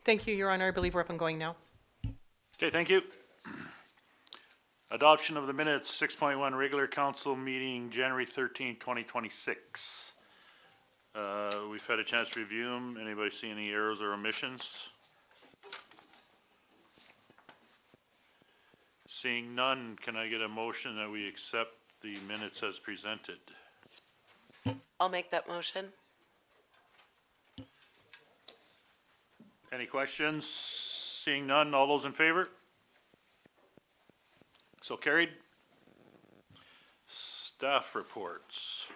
Thank you, Your Honor. I believe we're up and going now. Okay, thank you. Adoption of the minutes, 6.1 regular council meeting, January 13, 2026. We've had a chance to review them. Anybody see any errors or omissions? Seeing none, can I get a motion that we accept the minutes as presented? I'll make that motion. Any questions? Seeing none, all those in favor? So carried. Staff reports.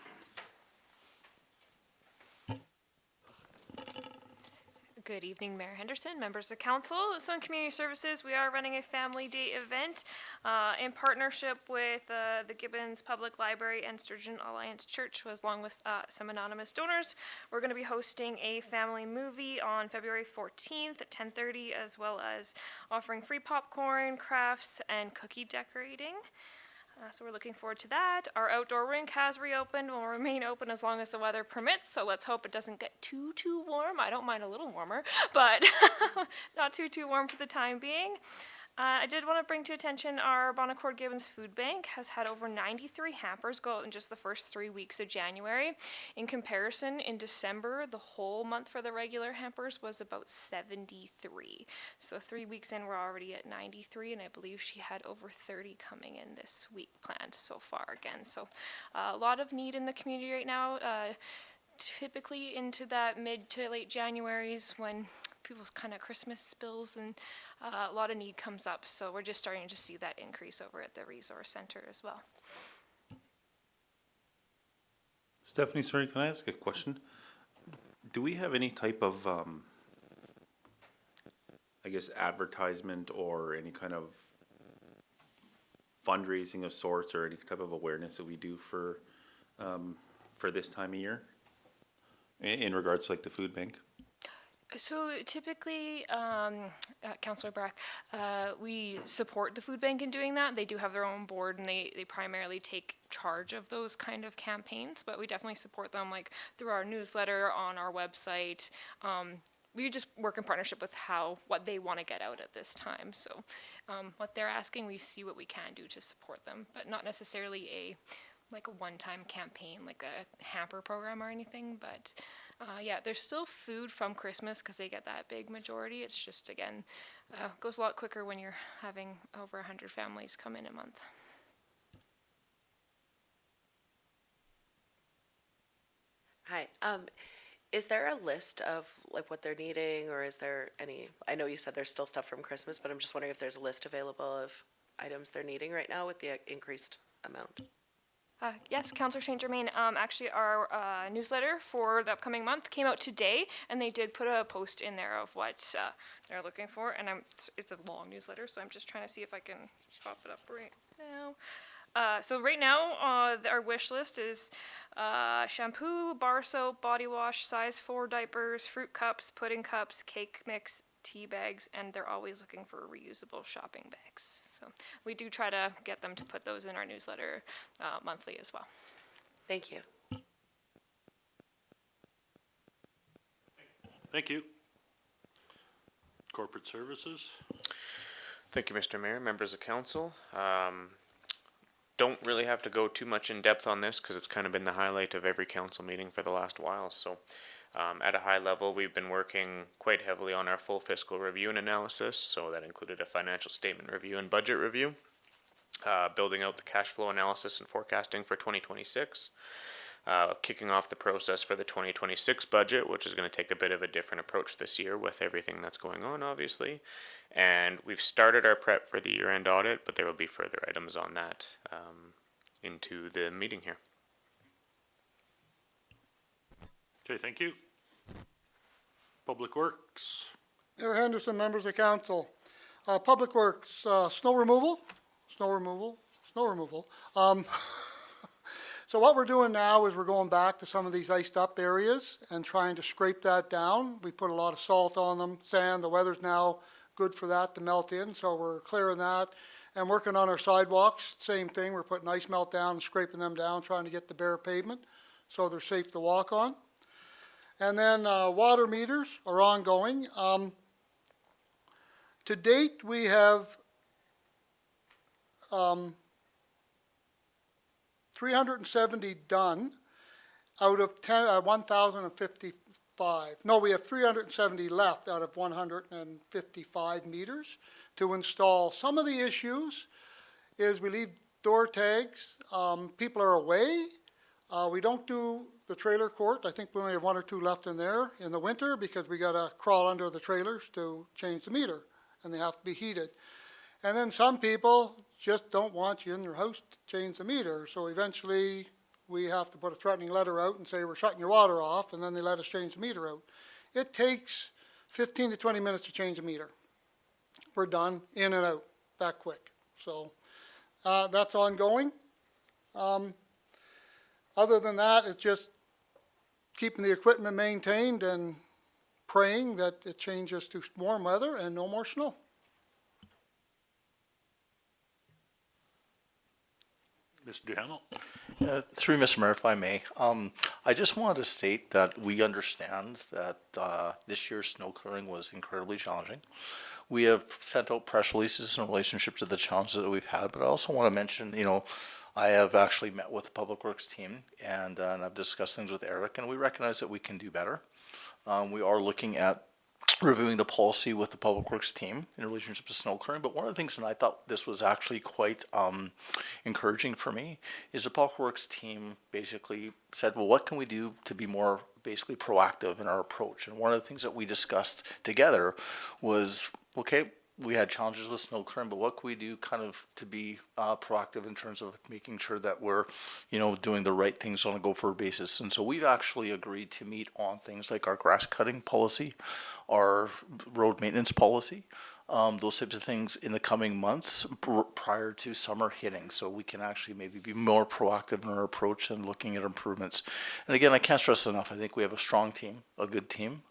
Good evening, Mayor Henderson, members of council. So in community services, we are running a family day event in partnership with the Gibbons Public Library and Sturgeon Alliance Church, along with some anonymous donors. We're going to be hosting a family movie on February 14th at 10:30, as well as offering free popcorn, crafts, and cookie decorating. So we're looking forward to that. Our outdoor rink has reopened, will remain open as long as the weather permits, so let's hope it doesn't get too warm. I don't mind a little warmer, but not too warm for the time being. I did want to bring to attention our Bonaccord Gibbons Food Bank has had over 93 hampers go out in just the first 3 weeks of January. In comparison, in December, the whole month for the regular hampers was about 73. So 3 weeks in, we're already at 93, and I believe she had over 30 coming in this week planned so far again. So a lot of need in the community right now. Typically into that mid to late January's when people's kind of Christmas spills and a lot of need comes up. So we're just starting to see that increase over at the resource center as well. Stephanie, sorry, can I ask a question? Do we have any type of, I guess, advertisement or any kind of fundraising of sorts or any type of awareness that we do for this time of year in regards to like the food bank? So typically, Councillor Brack, we support the food bank in doing that. They do have their own board and they primarily take charge of those kind of campaigns, but we definitely support them like through our newsletter, on our website. We just work in partnership with what they want to get out at this time. So what they're asking, we see what we can do to support them, but not necessarily a one-time campaign, like a hamper program or anything, but yeah, there's still food from Christmas because they get that big majority. It's just, again, goes a lot quicker when you're having over 100 families come in a month. Hi. Is there a list of like what they're needing, or is there any? I know you said there's still stuff from Christmas, but I'm just wondering if there's a list available of items they're needing right now with the increased amount. Yes, Councillor St. Germain. Actually, our newsletter for the upcoming month came out today, and they did put a post in there of what they're looking for. And it's a long newsletter, so I'm just trying to see if I can pop it up right now. So right now, our wish list is shampoo, bar soap, body wash, size 4 diapers, fruit cups, pudding cups, cake mix, tea bags, and they're always looking for reusable shopping bags. So we do try to get them to put those in our newsletter monthly as well. Thank you. Thank you. Corporate services. Thank you, Mr. Mayor, members of council. Don't really have to go too much in depth on this because it's kind of been the highlight of every council meeting for the last while. So at a high level, we've been working quite heavily on our full fiscal review and analysis. So that included a financial statement review and budget review, building out the cash flow analysis and forecasting for 2026, kicking off the process for the 2026 budget, which is going to take a bit of a different approach this year with everything that's going on, obviously. And we've started our prep for the year-end audit, but there will be further items on that into the meeting here. Okay, thank you. Public Works. Mayor Henderson, members of council. Public Works, snow removal. So what we're doing now is we're going back to some of these iced up areas and trying to scrape that down. We put a lot of salt on them, sand. The weather's now good for that to melt in, so we're clearing that. And working on our sidewalks, same thing. We're putting ice melt down and scraping them down, trying to get the bare pavement so they're safe to walk on. And then water meters are ongoing. To date, we have 370 done out of 1,055. No, we have 370 left out of 155 meters to install. Some of the issues is we leave door tags. People are away. We don't do the trailer court. I think we only have 1 or 2 left in there in the winter because we gotta crawl under the trailers to change the meter, and they have to be heated. And then some people just don't want you in your house to change the meter, so eventually we have to put a threatening letter out and say we're shutting your water off, and then they let us change the meter out. It takes 15 to 20 minutes to change a meter. We're done, in and out, that quick. So that's ongoing. Other than that, it's just keeping the equipment maintained and praying that it changes to warm weather and no more snow. Mr. Duhamel? Through Mr. Mayor, if I may, I just wanted to state that we understand that this year's snow clearing was incredibly challenging. We have sent out press releases in relationship to the challenges that we've had, but I also want to mention, I have actually met with the Public Works team and I've discussed things with Eric, and we recognize that we can do better. We are looking at reviewing the policy with the Public Works team in relationship to snow clearing. But one of the things, and I thought this was actually quite encouraging for me, is the Public Works team basically said, well, what can we do to be more basically proactive in our approach? And one of the things that we discussed together was, okay, we had challenges with snow clearing, but what can we do kind of to be proactive in terms of making sure that we're, doing the right things on a go-forward basis? And so we've actually agreed to meet on things like our grass cutting policy, our road maintenance policy, those types of things in the coming months prior to summer hitting, so we can actually maybe be more proactive in our approach and looking at improvements. And again, I can't stress enough, I think we have a strong team, a good team.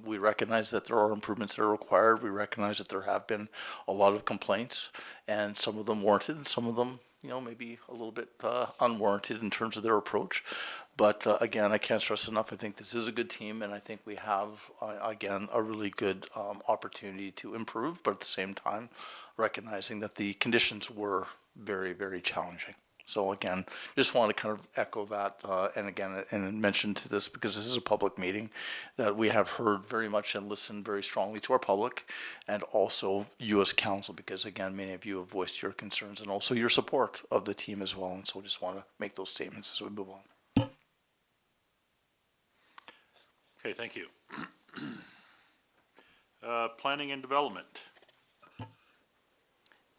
We recognize that there are improvements that are required. We recognize that there have been a lot of complaints, and some of them warranted, and some of them, maybe a little bit unwarranted in terms of their approach. But again, I can't stress enough, I think this is a good team, and I think we have, again, a really good opportunity to improve, but at the same time, recognizing that the conditions were very, very challenging. So again, just want to kind of echo that, and again, and mention to this, because this is a public meeting, that we have heard very much and listened very strongly to our public, and also you as council, because again, many of you have voiced your concerns and also your support of the team as well. And so just want to make those statements as we move on. Okay, thank you. Planning and development.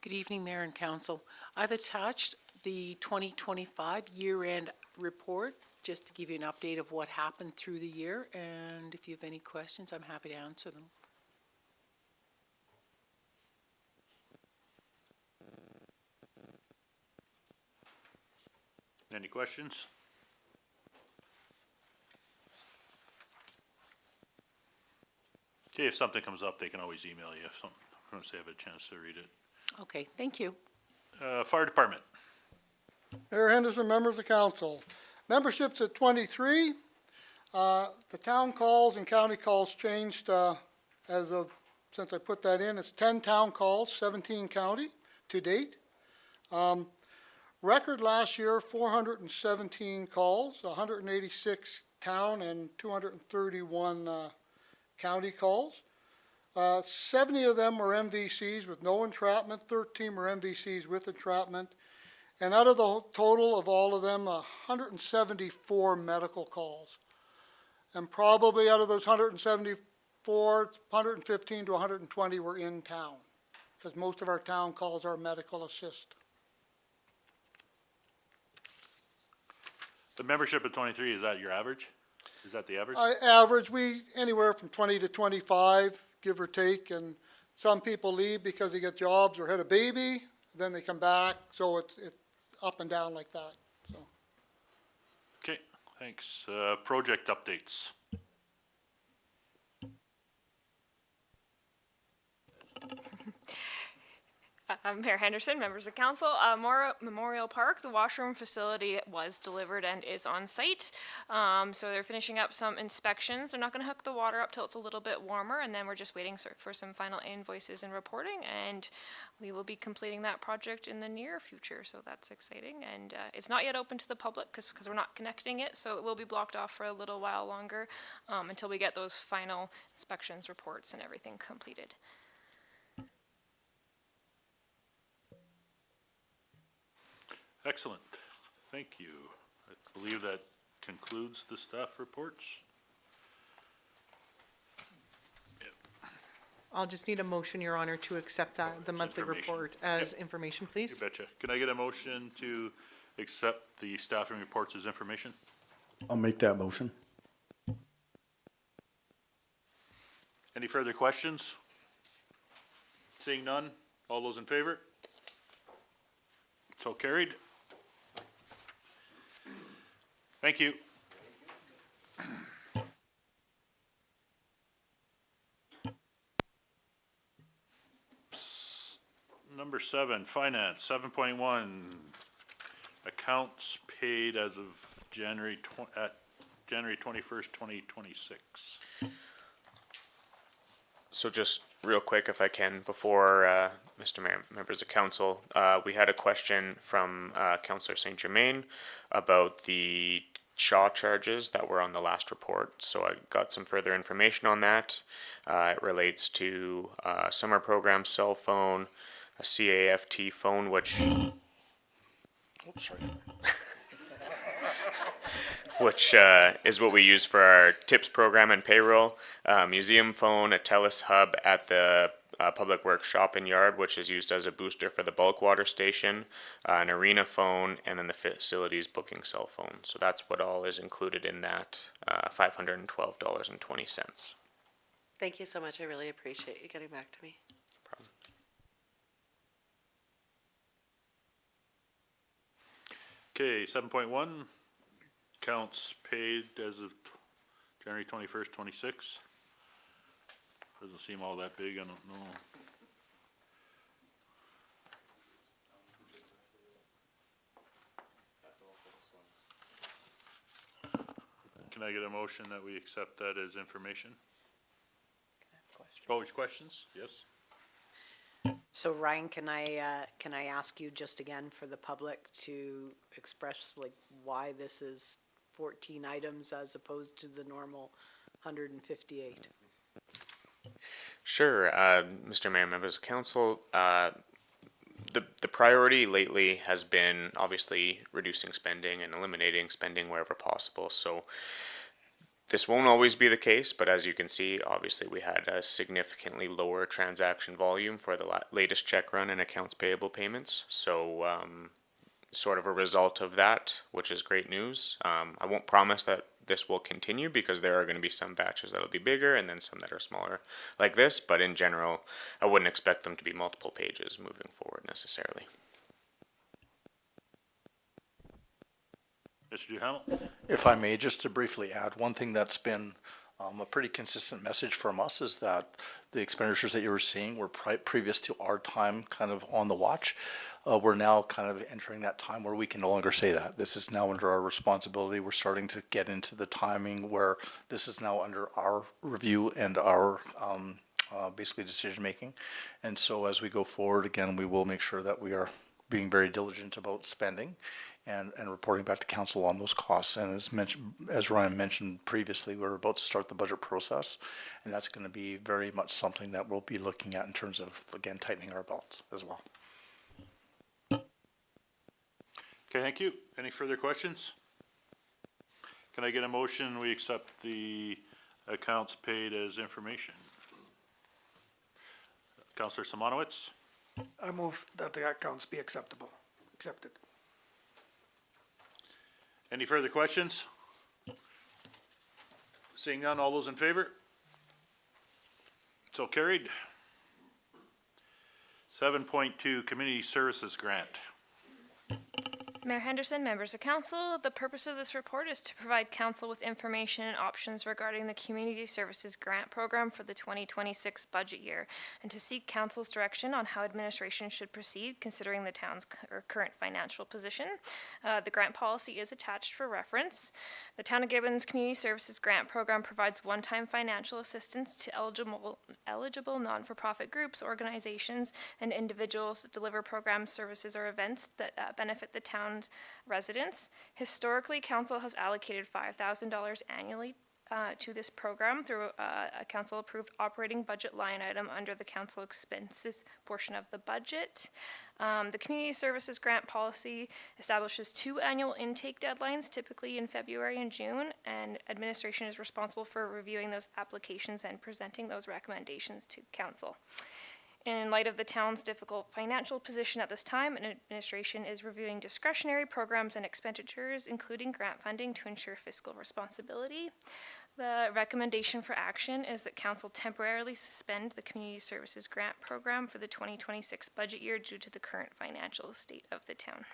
Good evening, Mayor and Council. I've attached the 2025 year-end report just to give you an update of what happened through the year, and if you have any questions, I'm happy to answer them. Any questions? Okay, if something comes up, they can always email you if something, once they have a chance to read it. Okay, thank you. Fire department. Mayor Henderson, members of council. Membership's at 23. The town calls and county calls changed since I put that in. It's 10 town calls, 17 county to date. Record last year, 417 calls, 186 town and 231 county calls. 70 of them were MVCs with no entrapment, 13 were MVCs with entrapment. And out of the total of all of them, 174 medical calls. And probably out of those 174, 115 to 120 were in town, because most of our town calls are medical assist. The membership at 23, is that your average? Is that the average? Average, we anywhere from 20 to 25, give or take, and some people leave because they get jobs or had a baby, then they come back, so it's up and down like that, so. Okay, thanks. Project updates. Mayor Henderson, members of council, Memorial Park, the washroom facility was delivered and is on site. So they're finishing up some inspections. They're not gonna hook the water up till it's a little bit warmer, and then we're just waiting for some final invoices and reporting, and we will be completing that project in the near future, so that's exciting. And it's not yet open to the public because we're not connecting it, so it will be blocked off for a little while longer until we get those final inspections, reports, and everything completed. Excellent. Thank you. I believe that concludes the staff reports. I'll just need a motion, Your Honor, to accept that, the It's monthly information. report as Yeah. information, You please. betcha. Can I get a motion to accept the staffing reports as information? I'll make that motion. Any further questions? Seeing none, all those in favor? So carried. Thank you. Number 7, finance, 7.1, accounts paid as of January 21st, 2026. So just real quick, if I can, before Mr. Mayor, members of council, we had a question from Councillor Saint Germain about the Shaw charges that were on the last report. So I got some further information on that. It relates to summer program cell phone, a CAFT phone, which Oops, sorry. which is what we use for our TIPS program and payroll, museum phone, a TELUS hub at the Public Works shop and yard, which is used as a booster for the bulk water station, an arena phone, and then the facilities booking cell phone. So that's what all is included in that $512.20. Thank you so much. I really appreciate you getting back to me. Okay, 7.1, accounts paid as of January 21st, 26. Doesn't seem all that big, I don't know. Can I get a motion that we accept that as information? Oh, questions? Yes? So Ryan, can I ask you just again for the public to express like why this is 14 items as opposed to the normal 158? Sure, Mr. Mayor, members of council, the priority lately has been obviously reducing spending and eliminating spending wherever possible. So this won't always be the case, but as you can see, obviously we had a significantly lower transaction volume for the latest check run and accounts payable payments. So sort of a result of that, which is great news. I won't promise that this will continue because there are going to be some batches that'll be bigger and then some that are smaller like this, but in general, I wouldn't expect them to be multiple pages moving forward necessarily. Mr. Duhamel? If I may, just to briefly add, one thing that's been a pretty consistent message from us is that the expenditures that you were seeing were previous to our time kind of on the watch. We're now kind of entering that time where we can no longer say that. This is now under our responsibility. We're starting to get into the timing where this is now under our review and our basically decision making. And so as we go forward, again, we will make sure that we are being very diligent about spending and reporting back to council on those costs. And as mentioned, as Ryan mentioned previously, we're about to start the budget process, and that's going to be very much something that we'll be looking at in terms of, again, tightening our belts as well. Okay, thank you. Any further questions? Can I get a motion, we accept the accounts paid as information? Counselor Simonowitz? I move that the accounts be accepted. Any further questions? Seeing none, all those in favor? So carried. 7.2, Community Services Grant. Mayor Henderson, members of council, the purpose of this report is to provide council with information and options regarding the Community Services Grant Program for the 2026 budget year, and to seek council's direction on how administration should proceed considering the town's current financial position. The grant policy is attached for reference. The Town of Gibbons Community Services Grant Program provides one-time financial assistance to eligible non-for-profit groups, organizations, and individuals that deliver programs, services, or events that benefit the town's residents. Historically, council has allocated $5,000 annually to this program through a council-approved operating budget line item under the council expenses portion of the budget. The Community Services Grant Policy establishes 2 annual intake deadlines, typically in February and June, and administration is responsible for reviewing those applications and presenting those recommendations to council. In light of the town's difficult financial position at this time, an administration is reviewing discretionary programs and expenditures, including grant funding, to ensure fiscal responsibility. The recommendation for action is that council temporarily suspend the Community Services Grant Program for the 2026 budget year due to the current financial state of the town.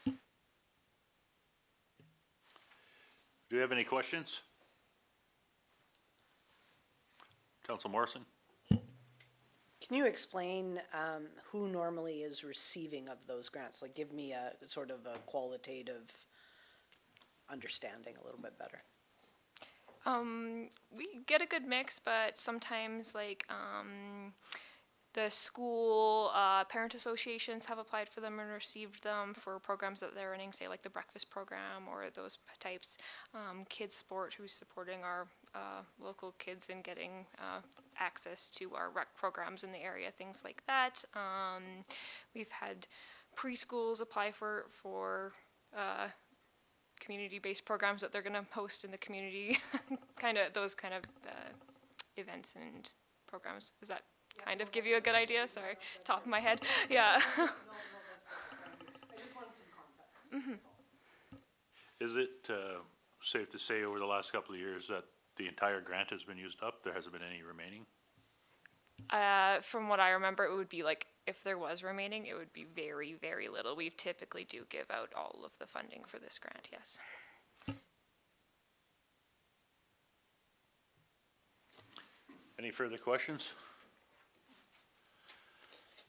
Do you have any questions? Council Morrison? Can you explain who normally is receiving of those grants? Like, give me a sort of a qualitative understanding a little bit better. We get a good mix, but sometimes the school parent associations have applied for them and received them for programs that they're running, say like the breakfast program or those types. Kids Sport, who's supporting our local kids and getting access to our rec programs in the area, things like that. We've had preschools apply for community-based programs that they're going to host in the community, those kind of events and programs. Does that kind of give you a good idea? Sorry, top of my head. Yeah. I just wanted some context. Is it safe to say over the last couple of years that the entire grant has been used up? There hasn't been any remaining? From what I remember, it would be like, if there was remaining, it would be very, very little. We typically do give out all of the funding for this grant, yes. Any further questions?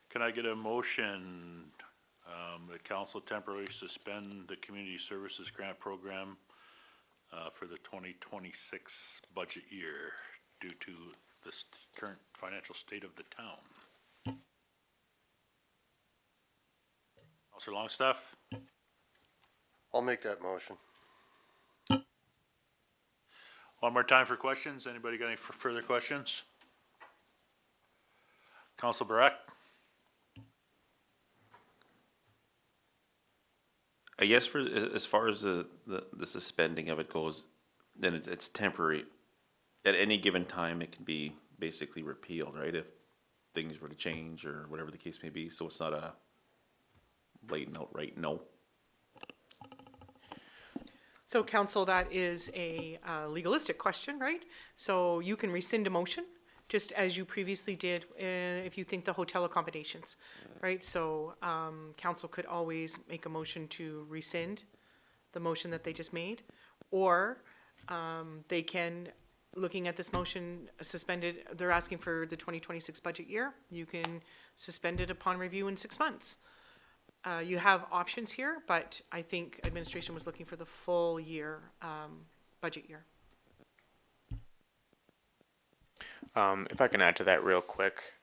Can I get a motion that council temporarily suspend the Community Services Grant Program for the 2026 budget year due to the current financial state of the town? Councilor Longstaff? I'll make that motion. One more time for questions. Anybody got any further questions? Council Barak? I guess for, as far as the suspending of it goes, then it's temporary. At any given time, it can be basically repealed, right? If things were to change or whatever the case may be. So it's not a blatant outright no. So council, that is a legalistic question, right? So you can rescind a motion, just as you previously did if you think the hotel accommodations, right? So council could always make a motion to rescind the motion that they just made, or they can, looking at this motion suspended, they're asking for the 2026 budget year. You can suspend it upon review in 6 months. You have options here, but I think administration was looking for the full year, budget year. If I can add to that real quick,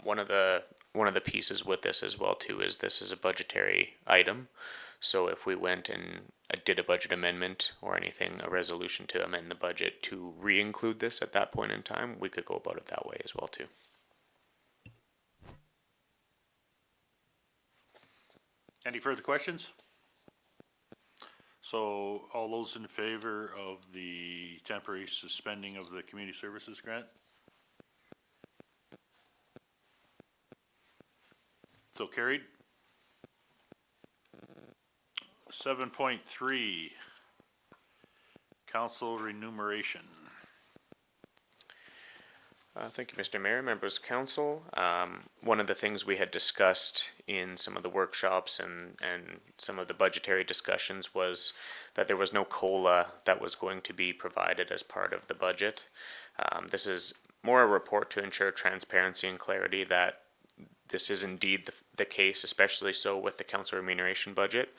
one of the pieces with this as well too is this is a budgetary item. So if we went and did a budget amendment or anything, a resolution to amend the budget to re-include this at that point in time, we could go about it that way as well too. Any further questions? So all those in favor of the temporary suspending of the community services grant? So carried. 7.3, council remuneration. Thank you, Mr. Mayor, members of council. One of the things we had discussed in some of the workshops and some of the budgetary discussions was that there was no COLA that was going to be provided as part of the budget. This is more a report to ensure transparency and clarity that this is indeed the case, especially so with the council remuneration budget.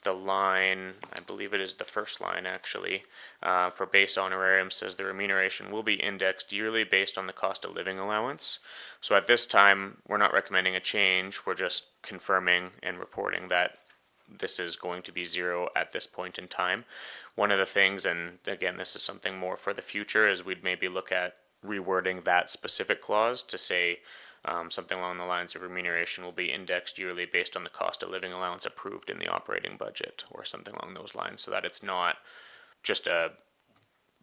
The line, I believe it is the first line actually, for base honorarium says the remuneration will be indexed yearly based on the cost of living allowance. So at this time, we're not recommending a change, we're just confirming and reporting that this is going to be zero at this point in time. One of the things, and again, this is something more for the future, is we'd maybe look at rewording that specific clause to say something along the lines of remuneration will be indexed yearly based on the cost of living allowance approved in the operating budget, or something along those lines, so that it's not just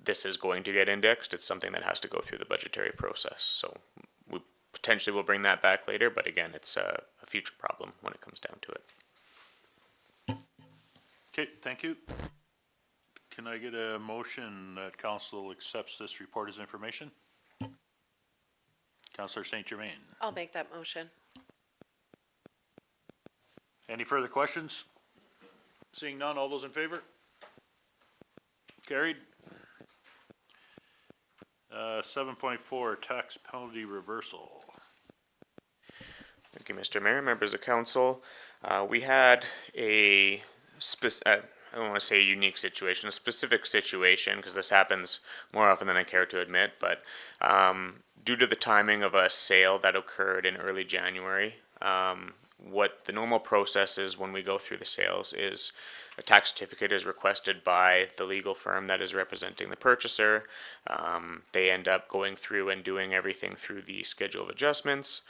this is going to get indexed, it's something that has to go through the budgetary process. So we potentially will bring that back later, but again, it's a future problem when it comes down to it. Okay, thank you. Can I get a motion that council accepts this report as information? Councillor St. Germain. I'll make that motion. Any further questions? Seeing none, all those in favor? Carried. 7.4, tax penalty reversal. Thank you, Mr. Mayor, members of council. We had I don't want to say a unique situation, a specific situation, because this happens more often than I care to admit, but due to the timing of a sale that occurred in early January, what the normal process is when we go through the sales is a tax certificate is requested by the legal firm that is representing the purchaser. They end up going through and doing everything through the schedule of adjustments.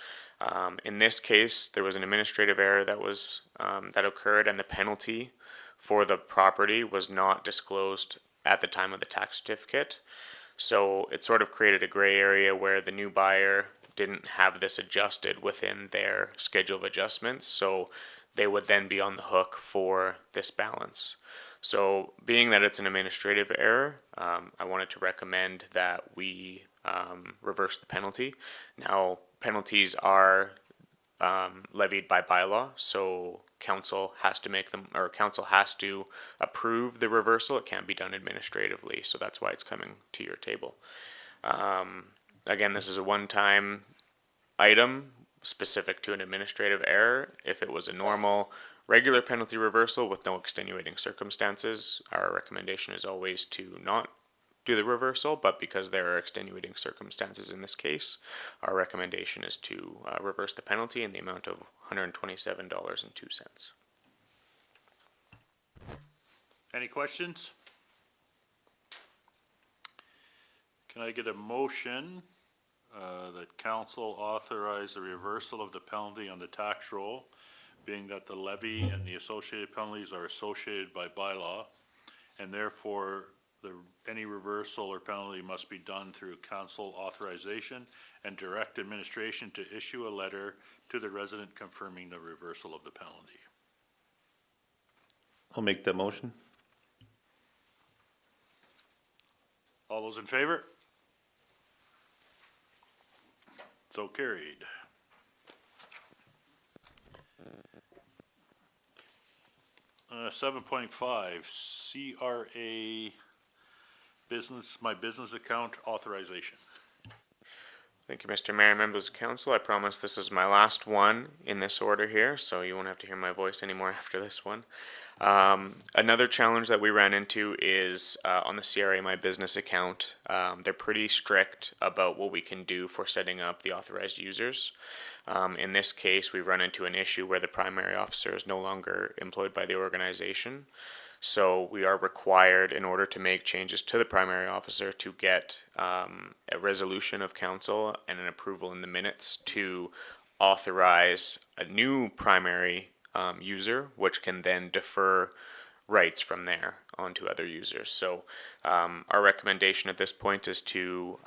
In this case, there was an administrative error that occurred, and the penalty for the property was not disclosed at the time of the tax certificate. So it sort of created a gray area where the new buyer didn't have this adjusted within their schedule of adjustments. So they would then be on the hook for this balance. So being that it's an administrative error, I wanted to recommend that we reverse the penalty. Now, penalties are levied by bylaw, so council has to make them, or council has to approve the reversal. It can't be done administratively, so that's why it's coming to your table. Again, this is a one-time item specific to an administrative error. If it was a normal, regular penalty reversal with no extenuating circumstances, our recommendation is always to not do the reversal, but because there are extenuating circumstances in this case, our recommendation is to reverse the penalty in the amount of $127.02. Any questions? Can I get a motion that council authorize the reversal of the penalty on the tax roll, being that the levy and the associated penalties are associated by bylaw, and therefore any reversal or penalty must be done through council authorization, and direct administration to issue a letter to the resident confirming the reversal of the penalty? I'll make that motion. All those in favor? So carried. Uh, 7.5, CRA my business account authorization. Thank you, Mr. Mayor, members of council. I promise this is my last one in this order here, so you won't have to hear my voice anymore after this one. Another challenge that we ran into is on the CRA My Business account. They're pretty strict about what we can do for setting up the authorized users. In this case, we've run into an issue where the primary officer is no longer employed by the organization. So we are required, in order to make changes to the primary officer, to get a resolution of council and an approval in the minutes to authorize a new primary user, which can then defer rights from there onto other users. So our recommendation at this point is to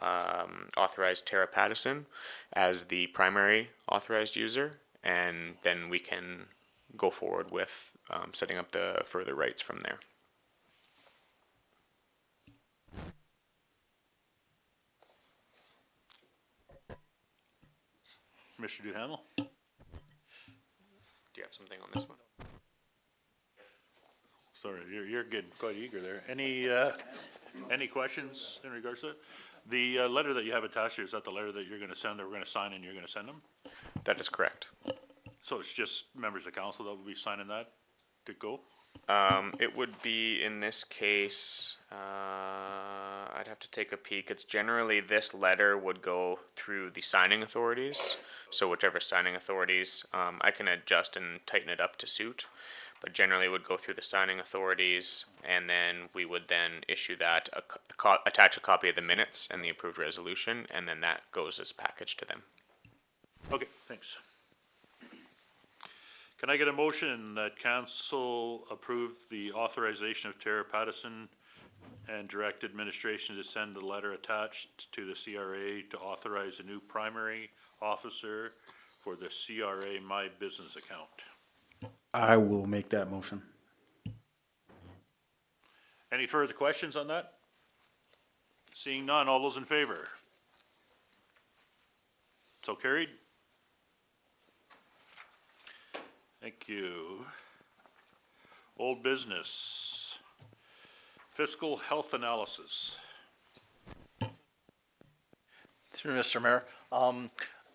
authorize Tara Pattison as the primary authorized user, and then we can go forward with setting up the further rights from there. Commissioner Duhamel? Do you have something on this one? Sorry, you're getting quite eager there. Any questions in regards to it? The letter that you have attached here, is that the letter that you're gonna send, or we're gonna sign and you're gonna send them? That is correct. So it's just members of council that will be signing that to go? It would be, in this case, I'd have to take a peek. It's generally, this letter would go through the signing authorities. So whichever signing authorities, I can adjust and tighten it up to suit. But generally it would go through the signing authorities, and then we would then issue that, attach a copy of the minutes and the approved resolution, and then that goes as package to them. Okay, thanks. Can I get a motion that council approve the authorization of Tara Pattison and direct administration to send the letter attached to the CRA to authorize a new primary officer for the CRA My Business account? I will make that motion. Any further questions on that? Seeing none, all those in favor? So carried. Thank you. Old business. Fiscal health analysis. Through Mr. Mayor,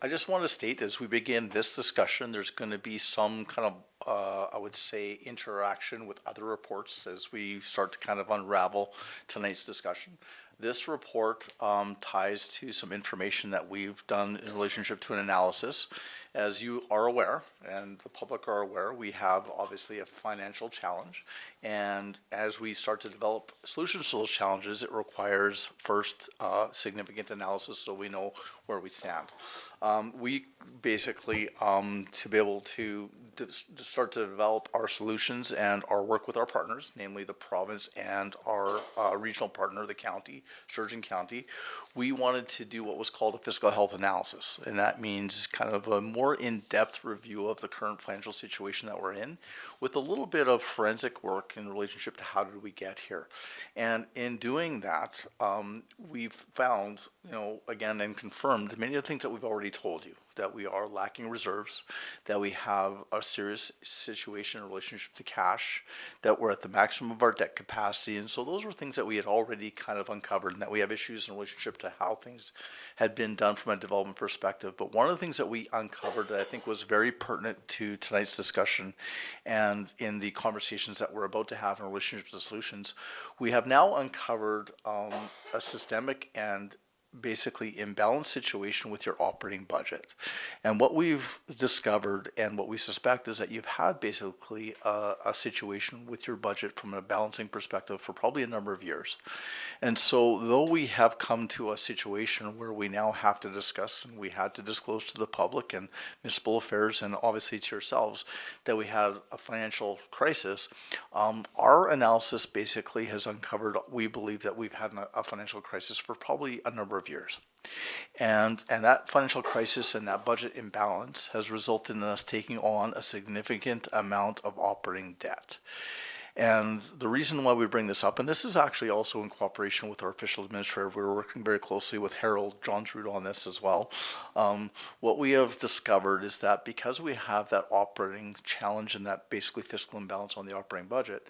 I just want to state as we begin this discussion, there's going to be some kind of, I would say, interaction with other reports as we start to kind of unravel tonight's discussion. This report ties to some information that we've done in relationship to an analysis. As you are aware, and the public are aware, we have obviously a financial challenge. And as we start to develop solutions to those challenges, it requires first significant analysis so we know where we stand. We basically, to be able to start to develop our solutions and our work with our partners, namely the province and our regional partner, the county, Sturgeon County, we wanted to do what was called a fiscal health analysis. And that means kind of a more in-depth review of the current financial situation that we're in, with a little bit of forensic work in relationship to how did we get here. And in doing that, we've found, again, and confirmed many of the things that we've already told you, that we are lacking reserves, that we have a serious situation in relationship to cash, that we're at the maximum of our debt capacity. And so those were things that we had already kind of uncovered, and that we have issues in relationship to how things had been done from a development perspective. But one of the things that we uncovered that I think was very pertinent to tonight's discussion and in the conversations that we're about to have in relationship to solutions, we have now uncovered a systemic and basically imbalanced situation with your operating budget. And what we've discovered and what we suspect is that you've had basically a situation with your budget from a balancing perspective for probably a number of years. And so though we have come to a situation where we now have to discuss and we had to disclose to the public and municipal affairs and obviously to yourselves that we had a financial crisis, our analysis basically has uncovered, we believe that we've had a financial crisis for probably a number of years. And that financial crisis and that budget imbalance has resulted in us taking on a significant amount of operating debt. And the reason why we bring this up, and this is actually also in cooperation with our official administrator, we're working very closely with Harold John Trudeau on this as well. What we have discovered is that because we have that operating challenge and that basically fiscal imbalance on the operating budget,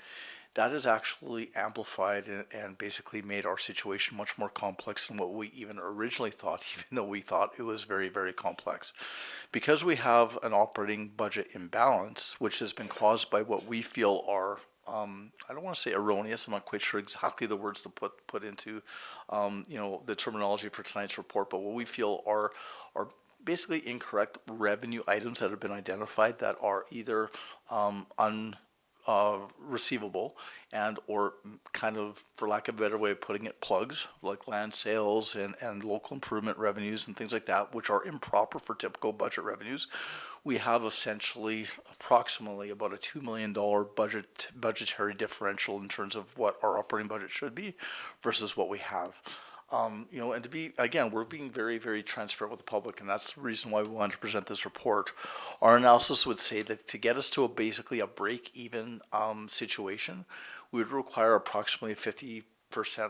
that has actually amplified and basically made our situation much more complex than what we even originally thought, even though we thought it was very, very complex. Because we have an operating budget imbalance, which has been caused by what we feel are, I don't want to say erroneous, I'm not quite sure exactly the words to put into, the terminology for tonight's report, but what we feel are basically incorrect revenue items that have been identified that are either receivable and or kind of, for lack of a better way of putting it, plugs like land sales and local improvement revenues and things like that, which are improper for typical budget revenues. We have essentially approximately about a $2 million budgetary differential in terms of what our operating budget should be versus what we have. And to be, again, we're being very, very transparent with the public, and that's the reason why we wanted to present this report. Our analysis would say that to get us to basically a break-even situation, we would require approximately a 50%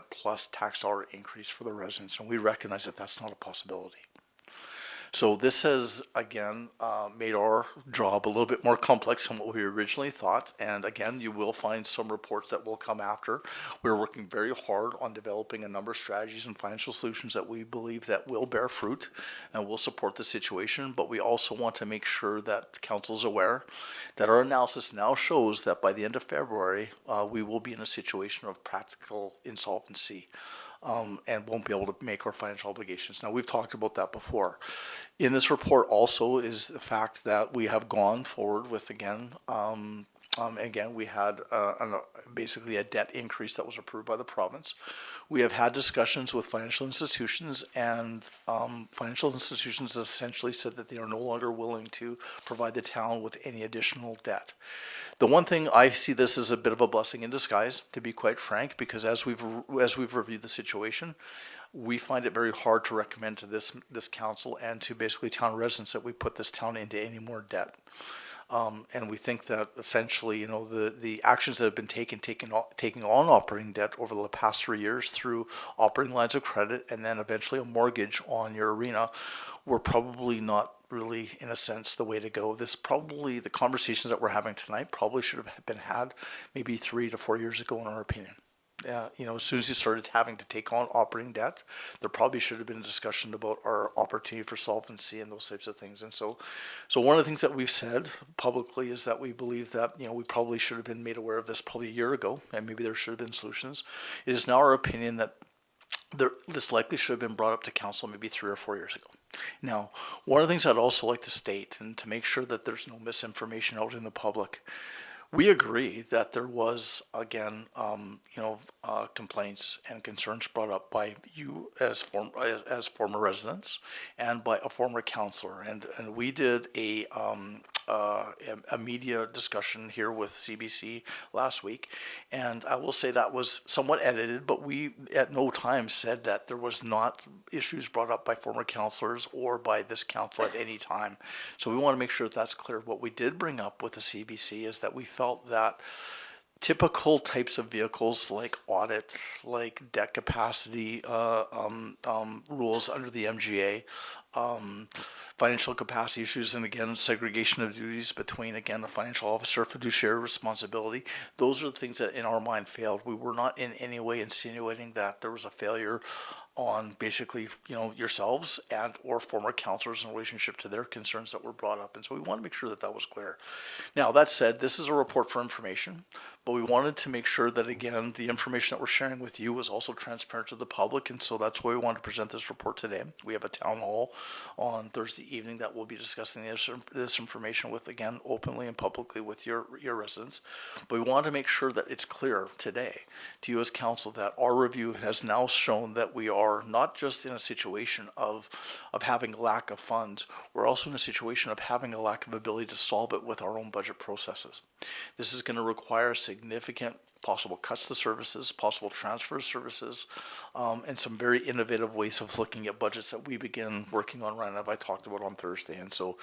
plus tax dollar increase for the residents, and we recognize that that's not a possibility. So this has, again, made our job a little bit more complex than what we originally thought. And again, you will find some reports that will come after. We're working very hard on developing a number of strategies and financial solutions that we believe that will bear fruit and will support the situation. But we also want to make sure that council's aware that our analysis now shows that by the end of February, we will be in a situation of practical insolvency. And won't be able to make our financial obligations. Now, we've talked about that before. In this report also is the fact that we have gone forward with, again, we had basically a debt increase that was approved by the province. We have had discussions with financial institutions, and financial institutions essentially said that they are no longer willing to provide the town with any additional debt. The one thing I see this as a bit of a blessing in disguise, to be quite frank, because as we've reviewed the situation, we find it very hard to recommend to this council and to basically town residents that we put this town into any more debt. And we think that essentially, the actions that have been taking on operating debt over the past 3 years through operating lines of credit and then eventually a mortgage on your arena were probably not really, in a sense, the way to go. The conversations that we're having tonight probably should have been had maybe 3 to 4 years ago, in our opinion. As soon as you started having to take on operating debt, there probably should have been a discussion about our opportunity for solvency and those types of things. And so one of the things that we've said publicly is that we believe that, we probably should have been made aware of this probably a year ago, and maybe there should have been solutions. It is now our opinion that this likely should have been brought up to council maybe 3 or 4 years ago. Now, one of the things I'd also like to state, and to make sure that there's no misinformation out in the public, we agree that there was, again, complaints and concerns brought up by you as former residents and by a former councillor. And we did a media discussion here with CBC last week. And I will say that was somewhat edited, but we at no time said that there was not issues brought up by former councillors or by this council at any time. So we want to make sure that that's clear. What we did bring up with the CBC is that we felt that typical types of vehicles like audit, like debt capacity rules under the MGA, financial capacity issues, and again, segregation of duties between, again, a financial officer, fiduciary responsibility. Those are the things that in our mind failed. We were not in any way insinuating that there was a failure on basically, yourselves and or former councillors in relationship to their concerns that were brought up. And so we want to make sure that that was clear. Now, that said, this is a report for information, but we wanted to make sure that, again, the information that we're sharing with you was also transparent to the public. And so that's why we want to present this report today. We have a town hall on Thursday evening that will be discussing this information with, again, openly and publicly with your residents. But we want to make sure that it's clear today to you as council that our review has now shown that we are not just in a situation of having a lack of funds, we're also in a situation of having a lack of ability to solve it with our own budget processes. This is going to require significant possible cuts to services, possible transfer of services, and some very innovative ways of looking at budgets that we begin working on right now, I talked about on Thursday. And so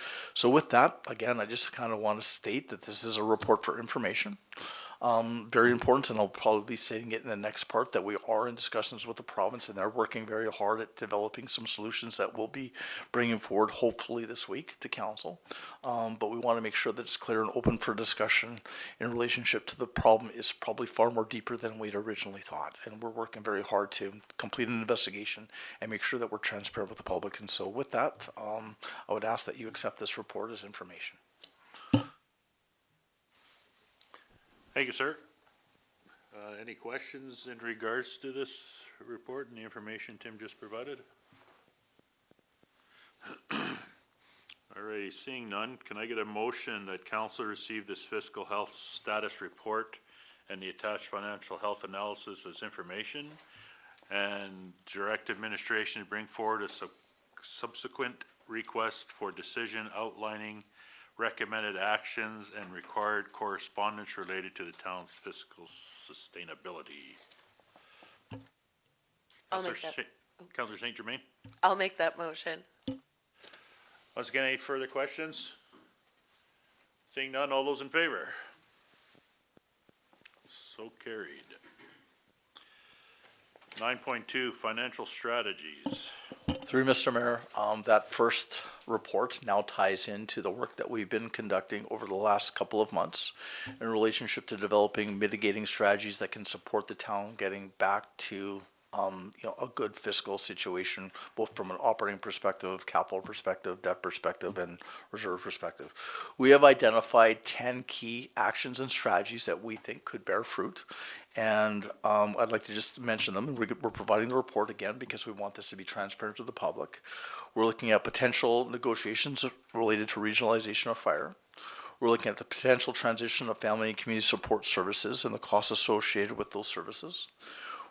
with that, again, I just kind of want to state that this is a report for information. Very important, and I'll probably be stating it in the next part, that we are in discussions with the province, and they're working very hard at developing some solutions that we'll be bringing forward hopefully this week to council. But we want to make sure that it's clear and open for discussion in relationship to the problem is probably far more deeper than we'd originally thought. And we're working very hard to complete an investigation and make sure that we're transparent with the public. And so with that, I would ask that you accept this report as information. Thank you, sir. Any questions in regards to this report and the information Tim just provided? Alrighty, seeing none, can I get a motion that council receive this fiscal health status report and the attached financial health analysis as information, and direct administration to bring forward a subsequent request for decision outlining recommended actions and required correspondence related to the town's fiscal sustainability? I'll make that. Councillor St. Germain? I'll make that motion. Once again, any further questions? Seeing none, all those in favor? So carried. 9.2, financial strategies. Through Mr. Mayor, that first report now ties into the work that we've been conducting over the last couple of months in relationship to developing mitigating strategies that can support the town getting back to a good fiscal situation, both from an operating perspective, capital perspective, debt perspective, and reserve perspective. We have identified 10 key actions and strategies that we think could bear fruit. And I'd like to just mention them. We're providing the report again because we want this to be transparent to the public. We're looking at potential negotiations related to regionalization of fire. We're looking at the potential transition of family and community support services and the costs associated with those services.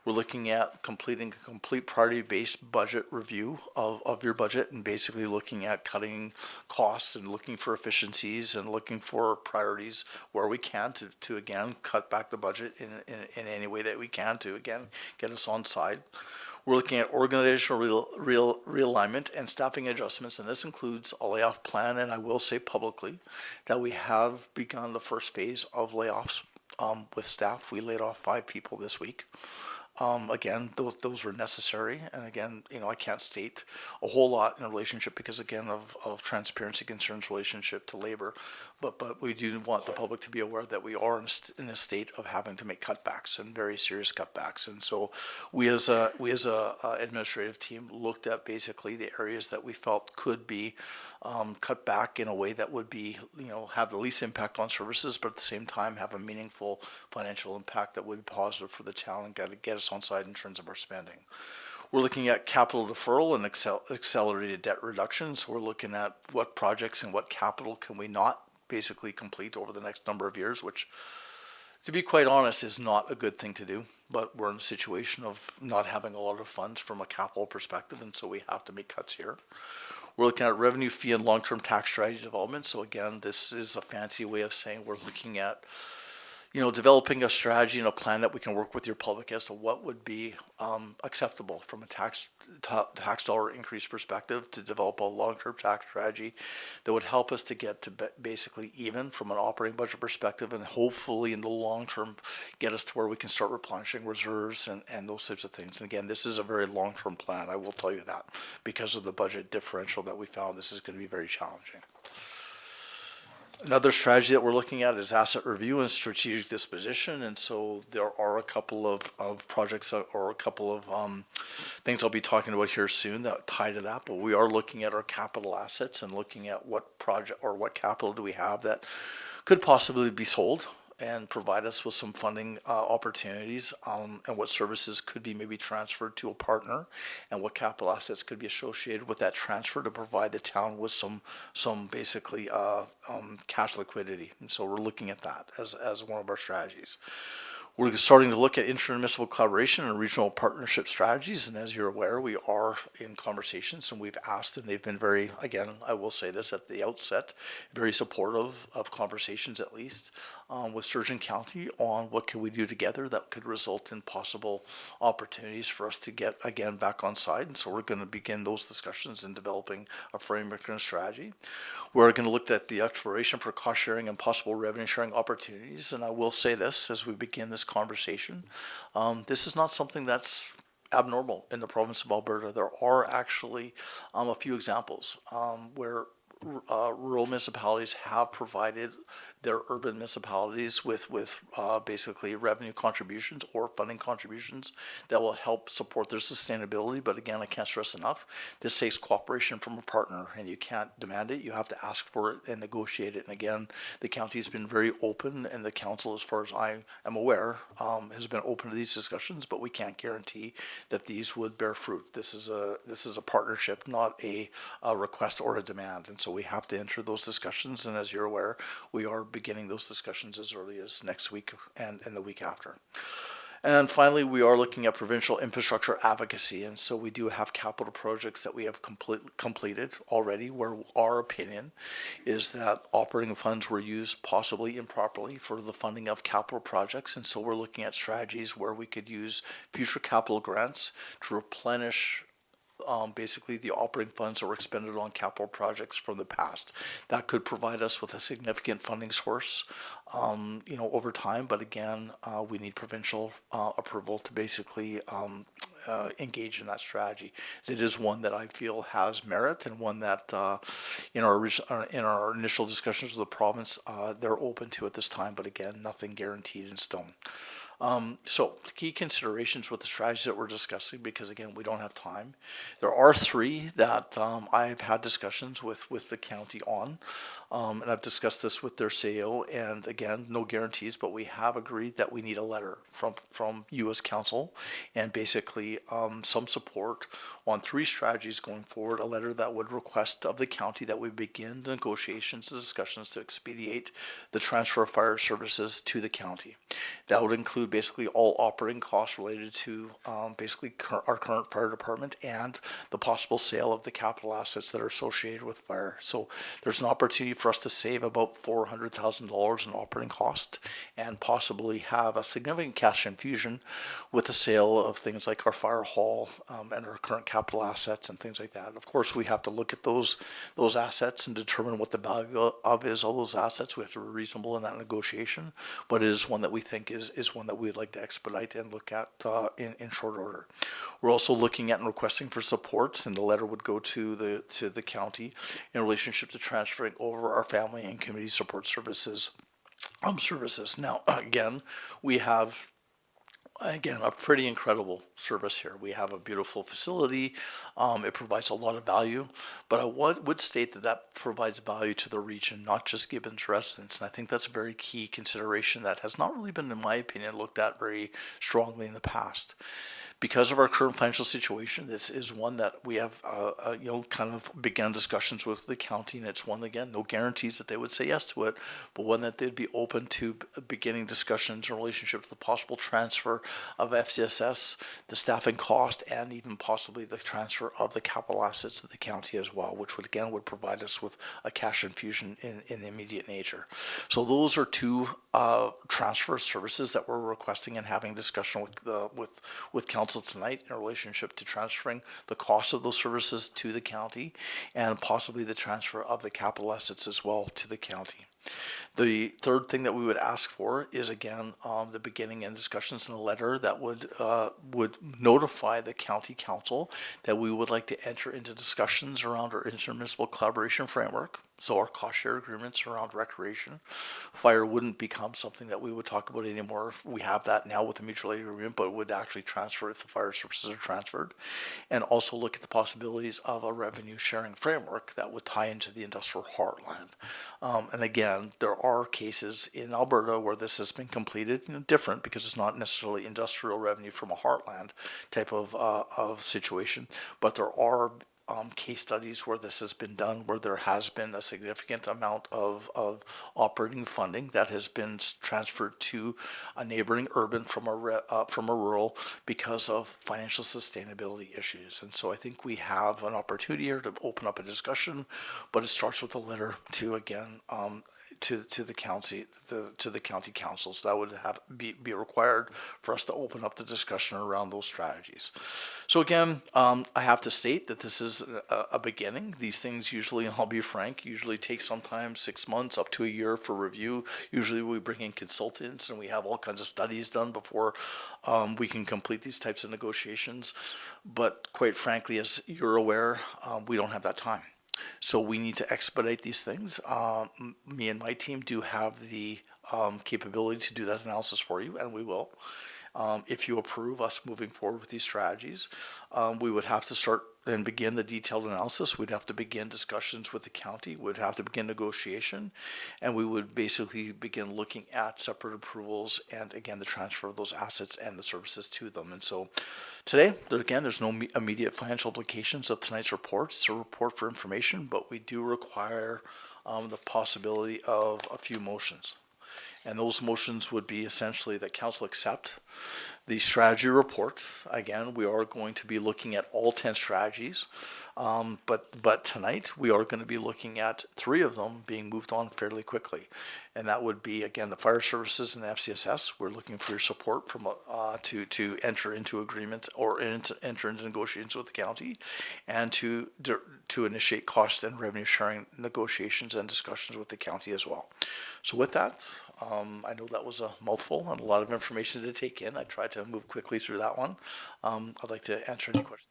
We're looking at completing a complete priority-based budget review of your budget and basically looking at cutting costs and looking for efficiencies and looking for priorities where we can to again, cut back the budget in any way that we can to, again, get us on side. We're looking at organizational realignment and staffing adjustments, and this includes a layoff plan, and I will say publicly that we have begun the first phase of layoffs with staff. We laid off 5 people this week. Again, those were necessary, and again, I can't state a whole lot in a relationship because again of transparency concerns relationship to labor, but we do want the public to be aware that we are in a state of having to make cutbacks and very serious cutbacks, and so we as a administrative team looked at basically the areas that we felt could be cut back in a way that would be have the least impact on services, but at the same time have a meaningful financial impact that would be positive for the town and get us on side in terms of our spending. We're looking at capital deferral and accelerated debt reduction. So we're looking at what projects and what capital can we not basically complete over the next number of years, which, to be quite honest, is not a good thing to do. But we're in a situation of not having a lot of funds from a capital perspective, and so we have to make cuts here. We're looking at revenue, fee, and long-term tax strategy development. So again, this is a fancy way of saying we're looking at developing a strategy and a plan that we can work with your public as to what would be acceptable from a tax dollar increase perspective to develop a long-term tax strategy that would help us to get to basically even from an operating budget perspective, and hopefully in the long term get us to where we can start replenishing reserves and those types of things. And again, this is a very long-term plan, I will tell you that, because of the budget differential that we found. This is going to be very challenging. Another strategy that we're looking at is asset review and strategic disposition, and so there are a couple of projects or a couple of things I'll be talking about here soon that tie to that, but we are looking at our capital assets and looking at what project or what capital do we have that could possibly be sold and provide us with some funding opportunities, and what services could be maybe transferred to a partner, and what capital assets could be associated with that transfer to provide the town with some basically cash liquidity. And so we're looking at that as one of our strategies. We're starting to look at intermunicipal collaboration and regional partnership strategies, and as you're aware, we are in conversations, and we've asked, and they've been very, again, I will say this at the outset, very supportive of conversations at least with Sturgeon County on what can we do together that could result in possible opportunities for us to get, again, back on side. And so we're going to begin those discussions in developing a framework and a strategy. We're going to look at the exploration for cost sharing and possible revenue sharing opportunities, and I will say this as we begin this conversation, this is not something that's abnormal in the province of Alberta. There are actually a few examples where rural municipalities have provided their urban municipalities with basically revenue contributions or funding contributions that will help support their sustainability. But again, I can't stress enough, this takes cooperation from a partner, and you can't demand it. You have to ask for it and negotiate it. And again, the county has been very open, and the council, as far as I am aware, has been open to these discussions, but we can't guarantee that these would bear fruit. This is a partnership, not a request or a demand. And so we have to enter those discussions, and as you're aware, we are beginning those discussions as early as next week and the week after. And finally, we are looking at provincial infrastructure advocacy, and so we do have capital projects that we have completed already, where our opinion is that operating funds were used possibly improperly for the funding of capital projects, and so we're looking at strategies where we could use future capital grants to replenish basically the operating funds that were expended on capital projects from the past. That could provide us with a significant funding source, over time. But again, we need provincial approval to basically engage in that strategy. It is one that I feel has merit, and one that in our initial discussions with the province, they're open to at this time. But again, nothing guaranteed in stone. So the key considerations with the strategies that we're discussing, because again, we don't have time. There are three that I've had discussions with the county on, and I've discussed this with their CEO. And again, no guarantees, but we have agreed that we need a letter from you as council, and basically some support on three strategies going forward. A letter that would request of the county that we begin the negotiations and discussions to expedite the transfer of fire services to the county. That would include basically all operating costs related to basically our current fire department, and the possible sale of the capital assets that are associated with fire. So there's an opportunity for us to save about $400,000 in operating cost, and possibly have a significant cash infusion with the sale of things like our fire hall and our current capital assets and things like that. Of course, we have to look at those assets and determine what the value of is all those assets. We have to be reasonable in that negotiation, but it is one that we think is one that we'd like to expedite and look at in short order. We're also looking at and requesting for support, and the letter would go to the county in relationship to transferring over our family and community support services. Now, again, we have a pretty incredible service here. We have a beautiful facility. It provides a lot of value, but I would state that provides value to the region, not just Gibbons residents. And I think that's a very key consideration that has not really been, in my opinion, looked at very strongly in the past. Because of our current financial situation, this is one that we have, kind of began discussions with the county, and it's one, again, no guarantees that they would say yes to it, but one that they'd be open to beginning discussions in relationship to the possible transfer of FCSS, the staffing cost, and even possibly the transfer of the capital assets to the county as well, which would provide us with a cash infusion in the immediate nature. So those are two transfer services that we're requesting and having discussion with council tonight in relationship to transferring the cost of those services to the county, and possibly the transfer of the capital assets as well to the county. The third thing that we would ask for is, again, the beginning and discussions in a letter that would notify the county council that we would like to enter into discussions around our intermunicipal collaboration framework. So our cost share agreements around recreation. Fire wouldn't become something that we would talk about anymore. We have that now with the mutual aid agreement, but it would actually transfer if the fire services are transferred. And also look at the possibilities of a revenue sharing framework that would tie into the industrial heartland. And again, there are cases in Alberta where this has been completed, different because it's not necessarily industrial revenue from a heartland type of situation, but there are case studies where this has been done, where there has been a significant amount of operating funding that has been transferred to a neighboring urban from a rural because of financial sustainability issues. And so I think we have an opportunity here to open up a discussion, but it starts with a letter to, again, to the county, to the county councils. That would be required for us to open up the discussion around those strategies. So again, I have to state that this is a beginning. These things usually, and I'll be frank, usually take sometimes 6 months up to a year for review. Usually we bring in consultants and we have all kinds of studies done before we can complete these types of negotiations. But quite frankly, as you're aware, we don't have that time. So we need to expedite these things. Me and my team do have the capability to do that analysis for you, and we will. If you approve us moving forward with these strategies, we would have to start and begin the detailed analysis. We'd have to begin discussions with the county. We'd have to begin negotiation, and we would basically begin looking at separate approvals and, again, the transfer of those assets and the services to them. And so today, again, there's no immediate financial implications of tonight's report. It's a report for information, but we do require the possibility of a few motions. And those motions would be essentially that council accept the strategy report. Again, we are going to be looking at all 10 strategies. But tonight, we are going to be looking at 3 of them being moved on fairly quickly. And that would be, again, the fire services and the FCSS. We're looking for your support from, to enter into agreements or enter into negotiations with the county and to initiate cost and revenue sharing negotiations and discussions with the county as well. So with that, I know that was a mouthful and a lot of information to take in. I tried to move quickly through that one. I'd like to answer any questions.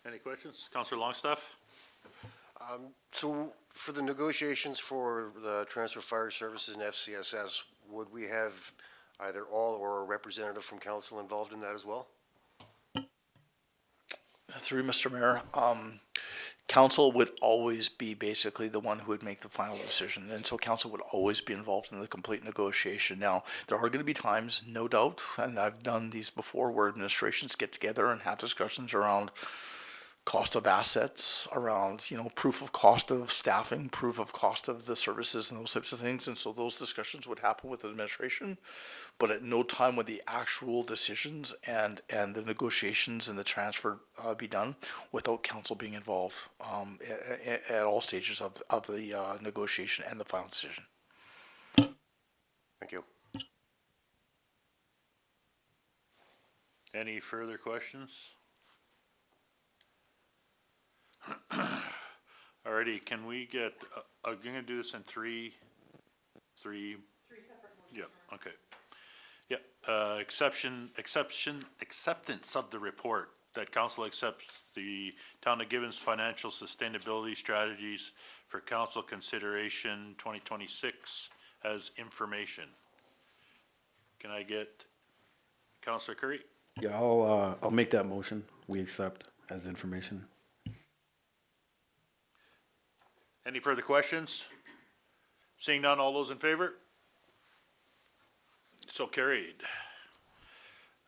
Any questions? Councillor Longstaff? So for the negotiations for the transfer fire services and FCSS, would we have either all or a representative from council involved in that as well? Through Mr. Mayor, council would always be basically the one who would make the final decision, and so council would always be involved in the complete negotiation. Now, there are going to be times, no doubt, and I've done these before, where administrations get together and have discussions around cost of assets, around, proof of cost of staffing, proof of cost of the services and those types of things. And so those discussions would happen with the administration, but at no time would the actual decisions and the negotiations and the transfer be done without council being involved at all stages of the negotiation and the final decision. Thank you. Any further questions? Alrighty, can we get, I'm gonna do this in three separate motions. Yeah, okay. Yeah, acceptance of the report, that council accepts the Town of Gibbons financial sustainability strategies for council consideration 2026 as information. Can I get Councillor Curry? Yeah, I'll make that motion. We accept as information. Any further questions? Seeing none, all those in favor? So carried.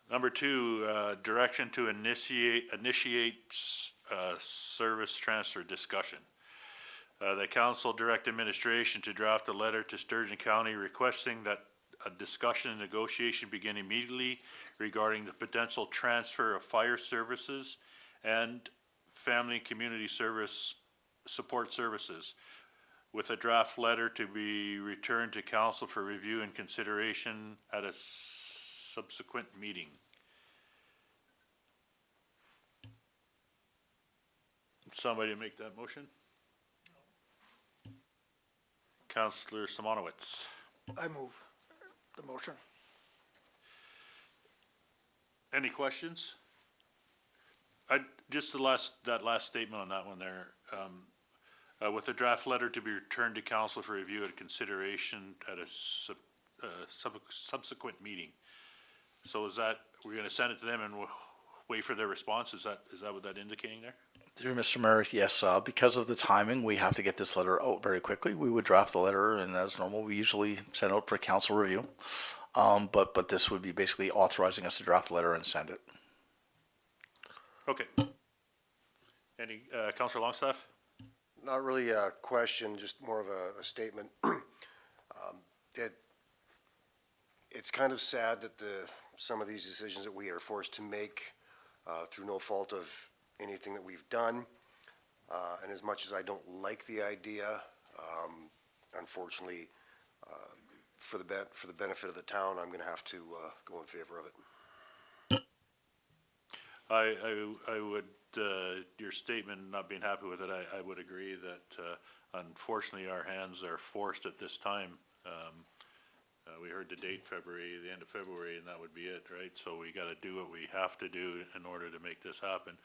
Number 2, direction to initiate service transfer discussion. The council direct administration to draft a letter to Sturgeon County requesting that a discussion and negotiation begin immediately regarding the potential transfer of fire services and family and community service support services, with a draft letter to be returned to council for review and consideration at a subsequent meeting. Somebody make that motion? Councillor Simonowitz. I move the motion. Any questions? Just that last statement on that one there. With a draft letter to be returned to council for review and consideration at a subsequent meeting. So is that, we're gonna send it to them and we'll wait for their response? Is that what that indicating there? Through Mr. Mayor, yes, because of the timing, we have to get this letter out very quickly. We would draft the letter, and as normal, we usually send out for council review. But this would be basically authorizing us to draft the letter and send it. Okay. Any, Councillor Longstaff? Not really a question, just more of a statement. It's kind of sad that some of these decisions that we are forced to make through no fault of anything that we've done, and as much as I don't like the idea, unfortunately, for the benefit of the town, I'm going to have to go in favor of it. I would, your statement, not being happy with it, I would agree that unfortunately our hands are forced at this time. We heard the date February, the end of February, and that would be it, right? So we gotta do what we have to do in order to make this happen.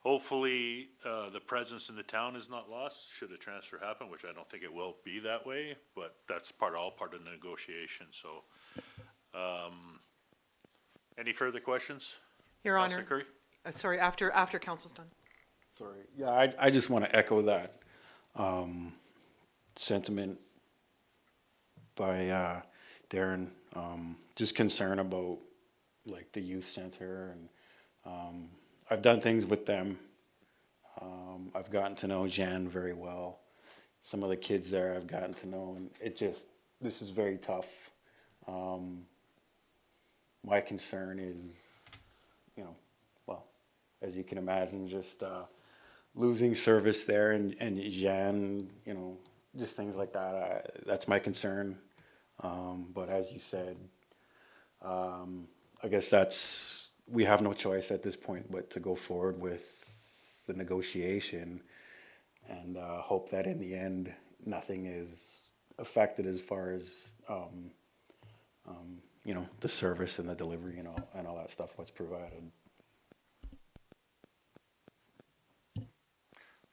Hopefully, the presence in the town is not lost, should a transfer happen, which I don't think it will be that way, but that's all part of the negotiation, so. Any further questions? Your Honor, Councillor Curry? sorry, after council's done. Sorry. Yeah, I just want to echo that sentiment by Darren. Just concern about like the youth center, and I've done things with them. I've gotten to know Jan very well, some of the kids there I've gotten to know, and this is very tough. My concern is, well, as you can imagine, just losing service there, and Jean, just things like that. That's my concern. But as you said, I guess we have no choice at this point but to go forward with the negotiation and hope that in the end nothing is affected as far as the service and the delivery and all that stuff what's provided.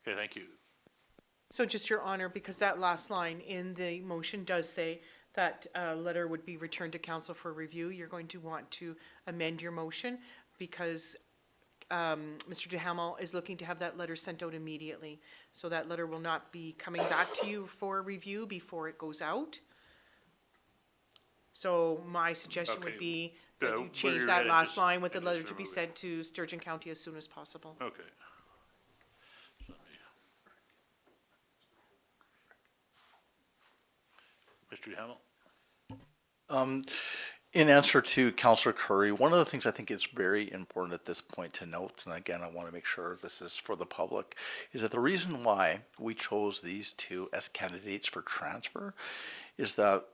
Okay, thank you. So just your honor, because that last line in the motion does say that letter would be returned to council for review, you're going to want to amend your motion because Mr. DeHamel is looking to have that letter sent out immediately. So that letter will not be coming back to you for review before it goes out. So my suggestion would Okay. be that you Where change you're that gonna last just- line with the just letter to be remove it. sent to Sturgeon County as soon as possible. Okay. Mr. Hamel? In answer to Councillor Curry, one of the things I think is very important at this point to note, and again, I want to make sure this is for the public, is that the reason why we chose these two as candidates for transfer is that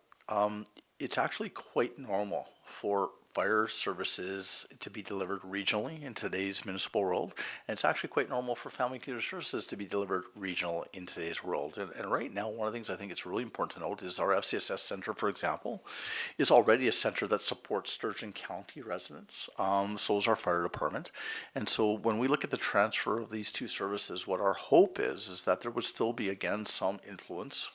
it's actually quite normal for fire services to be delivered regionally in today's municipal world. And it's actually quite normal for family care services to be delivered regional in today's world. And right now, one of the things I think it's really important to note is our FCSS Center, for example, is already a center that supports Sturgeon County residents. So is our fire department. And so when we look at the transfer of these two services, what our hope is that there would still be, again, some influence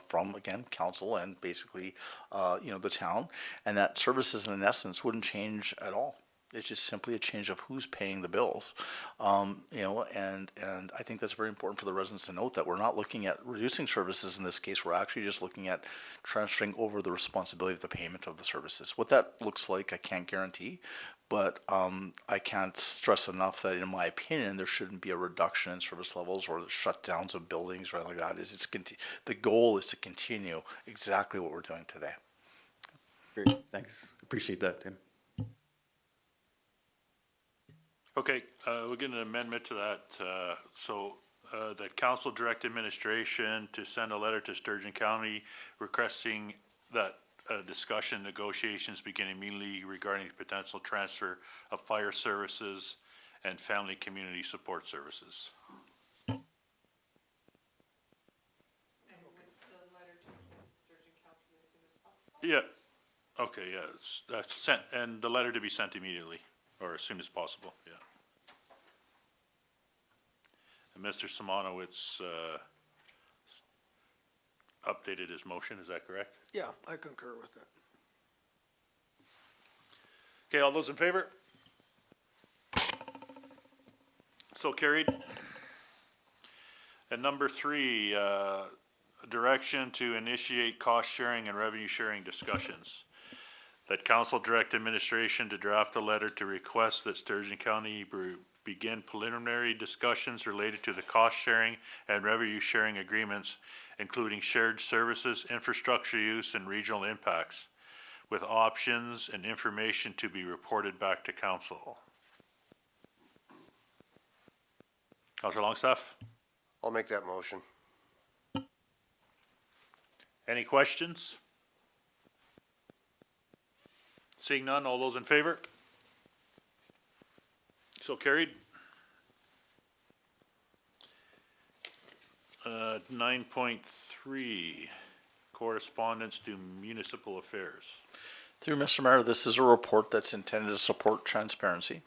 from, again, council and basically, the town, and that services in essence wouldn't change at all. It's just simply a change of who's paying the bills. And I think that's very important for the residents to note that we're not looking at reducing services in this case. We're actually just looking at transferring over the responsibility of the payment of the services. What that looks like, I can't guarantee, but I can't stress enough that, in my opinion, there shouldn't be a reduction in service levels or the shutdowns of buildings or anything like that. The goal is to continue exactly what we're doing today. Great, thanks. Appreciate that, Tim. Okay, we'll get an amendment to that, so that council direct administration to send a letter to Sturgeon County requesting that discussion negotiations begin immediately regarding the potential transfer of fire services and family community support services. Yeah, okay, yeah, that's sent, and the letter to be sent immediately, or as soon as possible, yeah. And Mr. Simonowitz, updated his motion, is that correct? Yeah, I concur with that. Okay, all those in favor? So carried. And number 3, direction to initiate cost sharing and revenue sharing discussions. That council direct administration to draft a letter to request that Sturgeon County begin preliminary discussions related to the cost sharing and revenue sharing agreements, including shared services, infrastructure use, and regional impacts, with options and information to be reported back to council. Councilor Longstaff, I'll make that motion. any questions? Seeing none, all those in favor? So carried. 9.3, correspondence to municipal affairs. Through Mr. Mayor, this is a report that's intended to support transparency.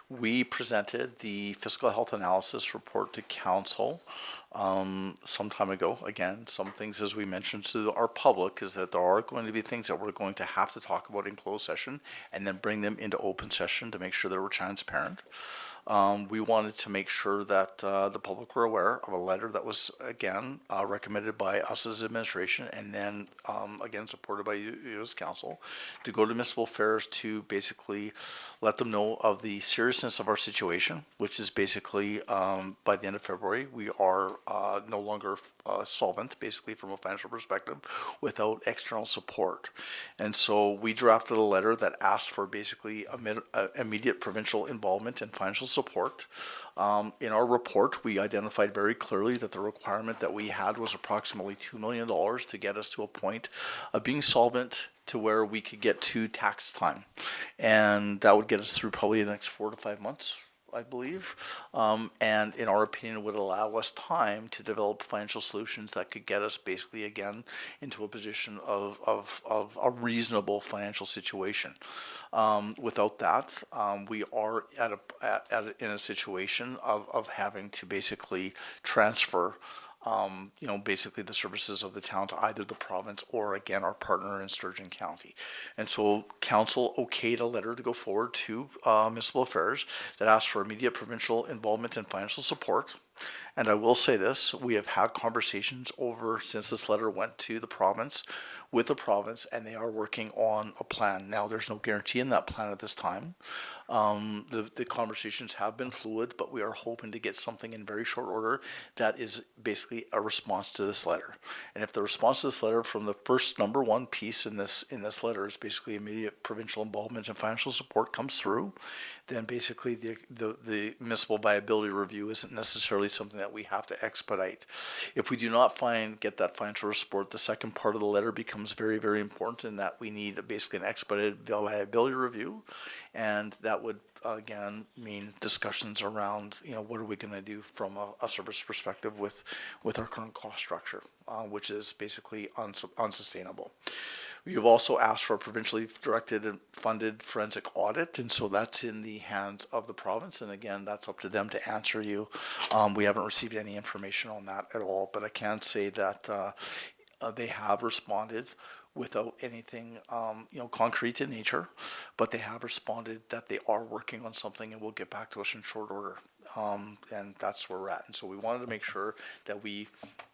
We presented the fiscal health analysis report to council some time ago. Again, some things, as we mentioned to our public, is that there are going to be things that we're going to have to talk about in closed session and then bring them into open session to make sure that we're transparent. We wanted to make sure that the public were aware of a letter that was, again, recommended by us as administration and then, again, supported by you as council, to go to municipal affairs to basically let them know of the seriousness of our situation, which is basically, by the end of February, we are no longer solvent, basically from a financial perspective, without external support. And so we drafted a letter that asked for basically immediate provincial involvement and financial support. In our report, we identified very clearly that the requirement that we had was approximately $2 million to get us to a point of being solvent to where we could get to tax time. And that would get us through probably the next 4 to 5 months, I believe, and in our opinion would allow us time to develop financial solutions that could get us basically again into a position of a reasonable financial situation. Without that, we are in a situation of having to basically transfer basically the services of the town to either the province or again our partner in Sturgeon County. And so council okayed a letter to go forward to municipal affairs that asked for immediate provincial involvement and financial support. And I will say this, we have had conversations over since this letter went to the province with the province, and they are working on a plan. Now, there's no guarantee in that plan at this time. The conversations have been fluid, but we are hoping to get something in very short order that is basically a response to this letter. And if the response to this letter from the first number one piece in this letter is basically immediate provincial involvement and financial support comes through, then basically the municipal viability review isn't necessarily something that we have to expedite. If we do not get that financial support, the second part of the letter becomes very, very important in that we need basically an expedited viability review. And that would, again, mean discussions around, what are we going to do from a service perspective with our current cost structure, which is basically unsustainable. You've also asked for a provincially directed and funded forensic audit, and so that's in the hands of the province, and again, that's up to them to answer you. We haven't received any information on that at all, but I can say that they have responded without anything, concrete in nature, but they have responded that they are working on something and will get back to us in short order. And that's where we're at. And so we wanted to make sure that we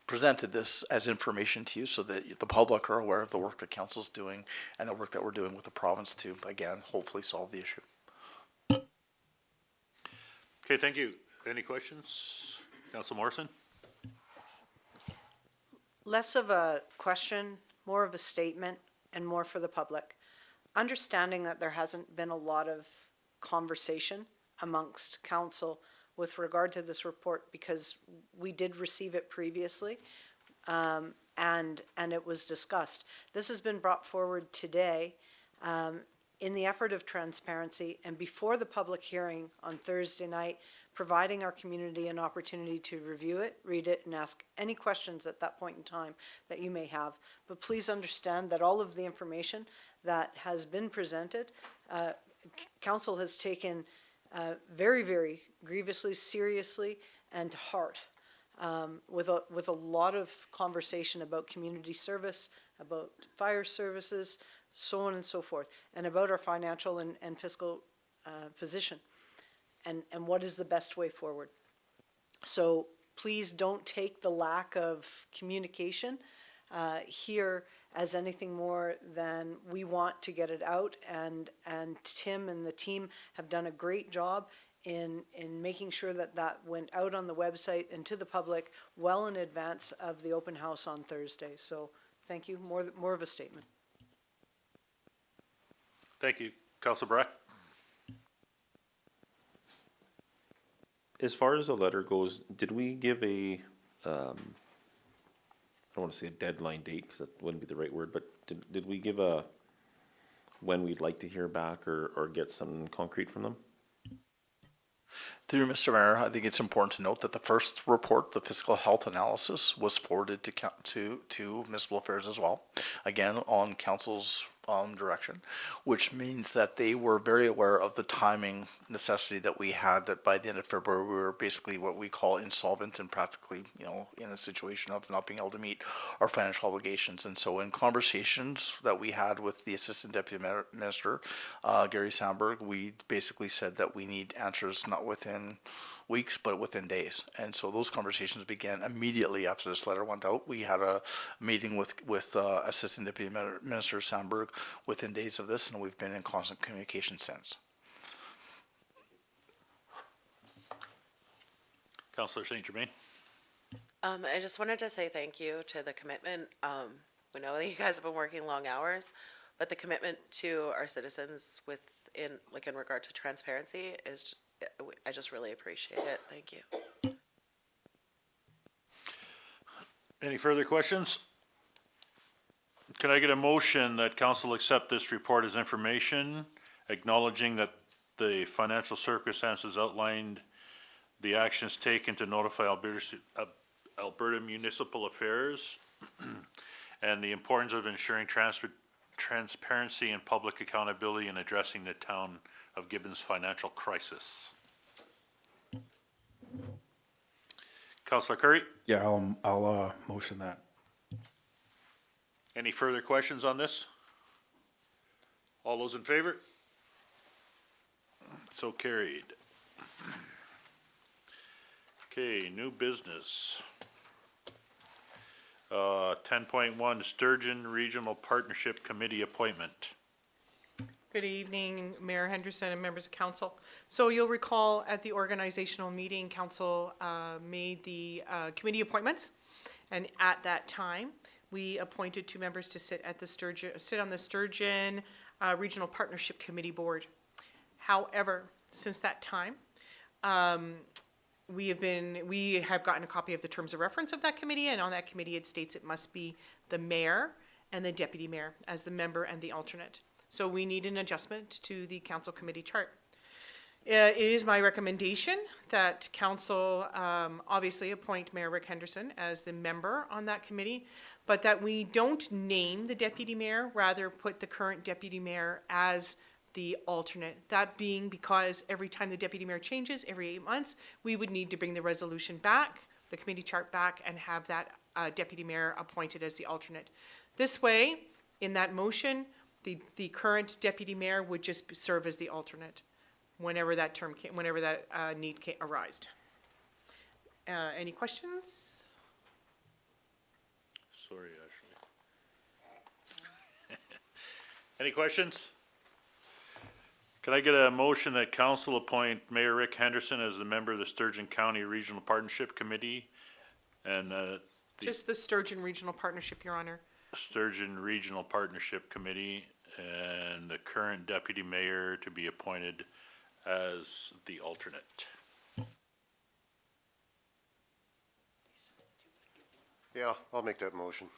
presented this as information to you so that the public are aware of the work that council's doing and the work that we're doing with the province to, again, hopefully solve the issue. Okay, thank you. Any questions? Council Morrison? Less of a question, more of a statement, and more for the public. Understanding that there hasn't been a lot of conversation amongst council with regard to this report because we did receive it previously, and it was discussed. This has been brought forward today in the effort of transparency and before the public hearing on Thursday night, providing our community an opportunity to review it, read it, and ask any questions at that point in time that you may have. But please understand that all of the information that has been presented, council has taken very, very grievously, seriously, and to heart, with a lot of conversation about community service, about fire services, so on and so forth, and about our financial and fiscal position, and what is the best way forward. So please don't take the lack of communication here as anything more than we want to get it out, and Tim and the team have done a great job in making sure that went out on the website and to the public well in advance of the open house on Thursday. So thank you, more of a statement. Thank you. Council Breck? As far as the letter goes, did we give I don't want to say a deadline date because that wouldn't be the right word, but did we give when we'd like to hear back or get something concrete from them? Through Mr. Mayor, I think it's important to note that the first report, the fiscal health analysis, was forwarded to municipal affairs as well. Again, on council's direction, which means that they were very aware of the timing necessity that we had, that by the end of February, we were basically what we call insolvent and practically, in a situation of not being able to meet our financial obligations. And so in conversations that we had with the Assistant Deputy Minister, Gary Sandberg, we basically said that we need answers not within weeks, but within days. And so those conversations began immediately after this letter went out. We had a meeting with Assistant Deputy Minister Sandberg within days of this, and we've been in constant communication since. Councillor St. Germain? I just wanted to say thank you to the commitment. We know that you guys have been working long hours, but the commitment to our citizens in regard to transparency is, I just really appreciate it. Thank you. Any further questions? Can I get a motion that council accept this report as information, acknowledging that the financial circumstances outlined, the actions taken to notify Alberta Municipal Affairs, and the importance of ensuring transparency and public accountability in addressing the town of Gibbons' financial crisis? Councillor Curry? Yeah, I'll motion that. Any further questions on this? All those in favor? So carried. Okay, new business. 10.1 Sturgeon Regional Partnership Committee appointment. Good evening, Mayor Henderson and members of council. So you'll recall at the organizational meeting, council made the committee appointments. And at that time, we appointed 2 members to sit on the Sturgeon Regional Partnership Committee Board. However, since that time, we have gotten a copy of the terms of reference of that committee, and on that committee, it states it must be the mayor and the deputy mayor as the member and the alternate. So we need an adjustment to the council committee chart. It is my recommendation that council obviously appoint Mayor Rick Henderson as the member on that committee, but that we don't name the deputy mayor, rather put the current deputy mayor as the alternate. That being because every time the deputy mayor changes, every 8 months, we would need to bring the resolution back, the committee chart back, and have that deputy mayor appointed as the alternate. This way, in that motion, the current deputy mayor would just serve as the alternate whenever that need arised. Any questions? Sorry, Ashley. Any questions? Can I get a motion that council appoint Mayor Rick Henderson as the member of the Sturgeon County Regional Partnership Committee and Just the Sturgeon Regional Partnership, Your Honor. Sturgeon Regional Partnership Committee, and the current deputy mayor to be appointed as the alternate? Yeah, I'll make that motion.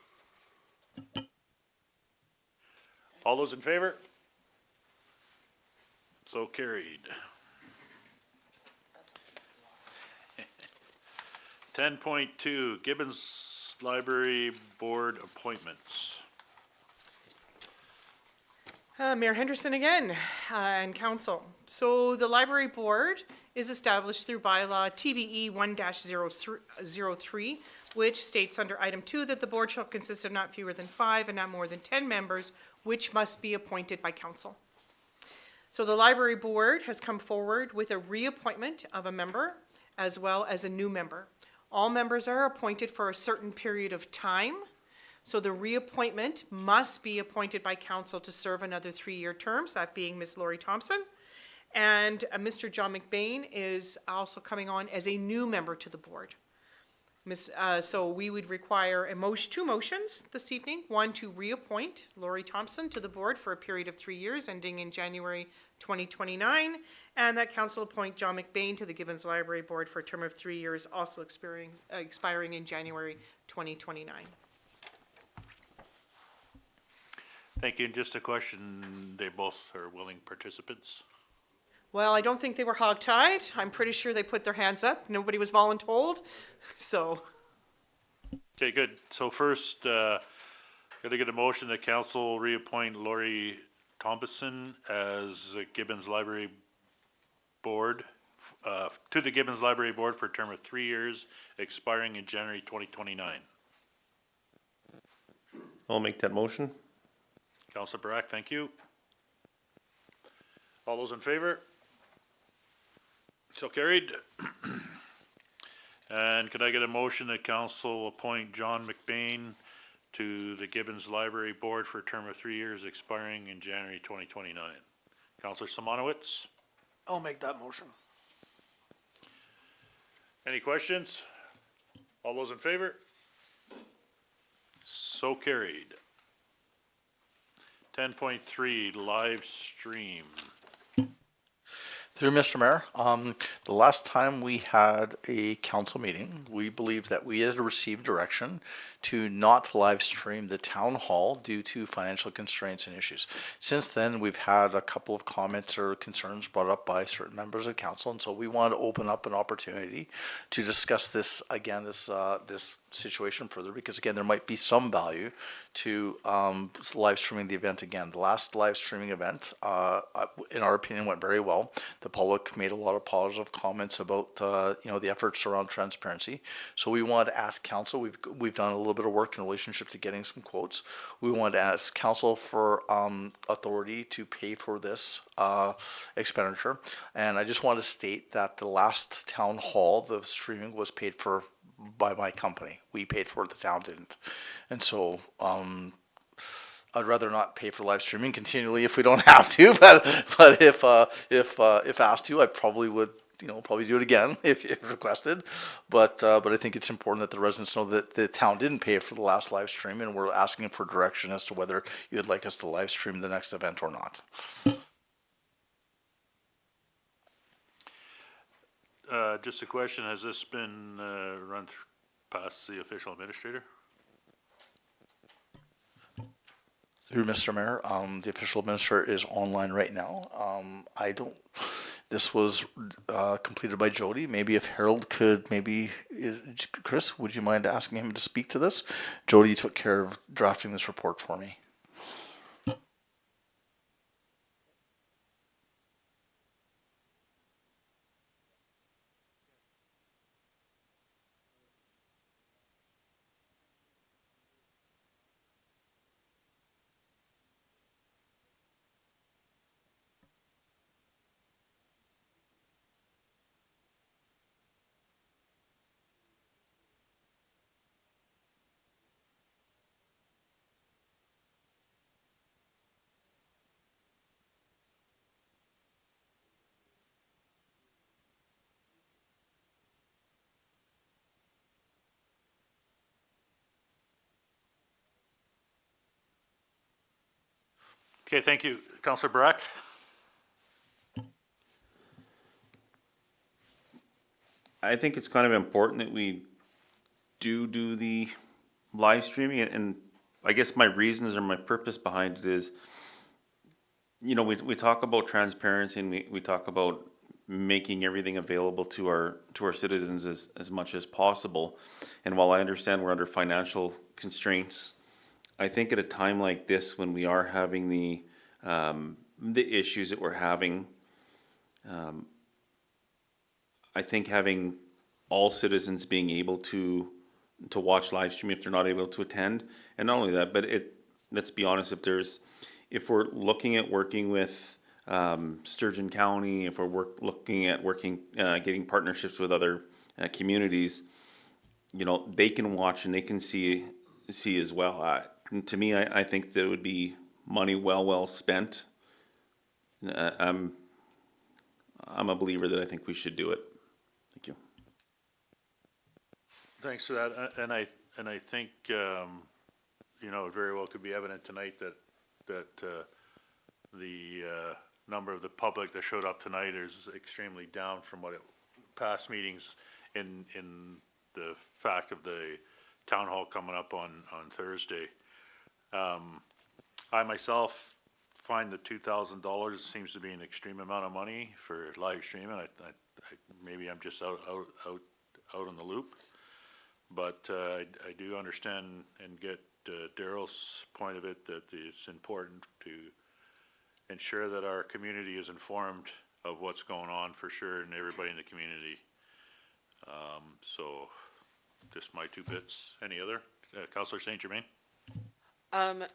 All those in favor? So carried. 10.2 Gibbons Library Board appointments. Mayor Henderson again, and council. So the library board is established through bylaw TBE 1-03, which states under item 2 that the board shall consist of not fewer than 5 and not more than 10 members, which must be appointed by council. So the library board has come forward with a reappointment of a member as well as a new member. All members are appointed for a certain period of time. So the reappointment must be appointed by council to serve another 3-year terms, that being Ms. Lori Thompson. And Mr. John McBain is also coming on as a new member to the board. So we would require 2 motions this evening. One, to reappoint Lori Thompson to the board for a period of 3 years ending in January 2029, and that council appoint John McBain to the Gibbons Library Board for a term of 3 years, also expiring in January 2029. Thank you. And just a question, they both are willing participants? Well, I don't think they were hogtied. I'm pretty sure they put their hands up. Nobody was voluntold, so. Okay, good. So first, Gotta get a motion that council reappoint Lori Thompson as Gibbons Library Board, to the Gibbons Library Board for a term of 3 years, expiring in January 2029. I'll make that motion. Councilor Barak, thank you. All those in favor? So carried. And could I get a motion that council appoint John McBain to the Gibbons Library Board for a term of 3 years, expiring in January 2029? Councilor Simonowitz? I'll make that motion. Any questions? All those in favor? So carried. 10.3, live stream. Through Mr. Mayor, the last time we had a council meeting, we believed that we had received direction to not live stream the town hall due to financial constraints and issues. Since then, we've had a couple of comments or concerns brought up by certain members of council, and so we wanted to open up an opportunity to discuss this again, this situation further, because again, there might be some value to live streaming the event again. The last live streaming event, in our opinion, went very well. The public made a lot of positive comments about the efforts around transparency. So we wanted to ask council. We've done a little bit of work in relationship to getting some quotes. We wanted to ask council for authority to pay for this expenditure. And I just want to state that the last town hall, the streaming was paid for by my company. We paid for it, the town didn't. And so I'd rather not pay for live streaming continually if we don't have to, but if asked to, I probably would, probably do it again if requested. But I think it's important that the residents know that the town didn't pay for the last live stream, and we're asking for direction as to whether you'd like us to live stream the next event or not. Just a question, has this been run past the official administrator? Through Mr. Mayor, the official administrator is online right now. This was completed by Jody. Maybe if Harold could, Chris, would you mind asking him to speak to this? Jody took care of drafting this report for me. Okay, thank you. Councilor Barak? I think it's kind of important that we do the live streaming, and I guess my reasons or my purpose behind it is, we talk about transparency, and we talk about making everything available to our citizens as much as possible. And while I understand we're under financial constraints, I think at a time like this, when we are having the issues that we're having, I think having all citizens being able to watch live stream if they're not able to attend, and not only that, but let's be honest, if we're looking at working with Sturgeon County, if we're looking at getting partnerships with other communities, they can watch and they can see as well. To me, I think that it would be money well spent. I'm a believer that I think we should do it. Thank you. Thanks for that, and I think, it very well could be evident tonight that the number of the public that showed up tonight is extremely down from past meetings in the fact of the town hall coming up on Thursday. I myself find the $2,000 seems to be an extreme amount of money for live streaming. I maybe I'm just out on the loop, but I do understand and get Daryl's point of it, that it's important to ensure that our community is informed of what's going on for sure, and everybody in the community. So, just my two bits. Any other? Counselor St. Germain? I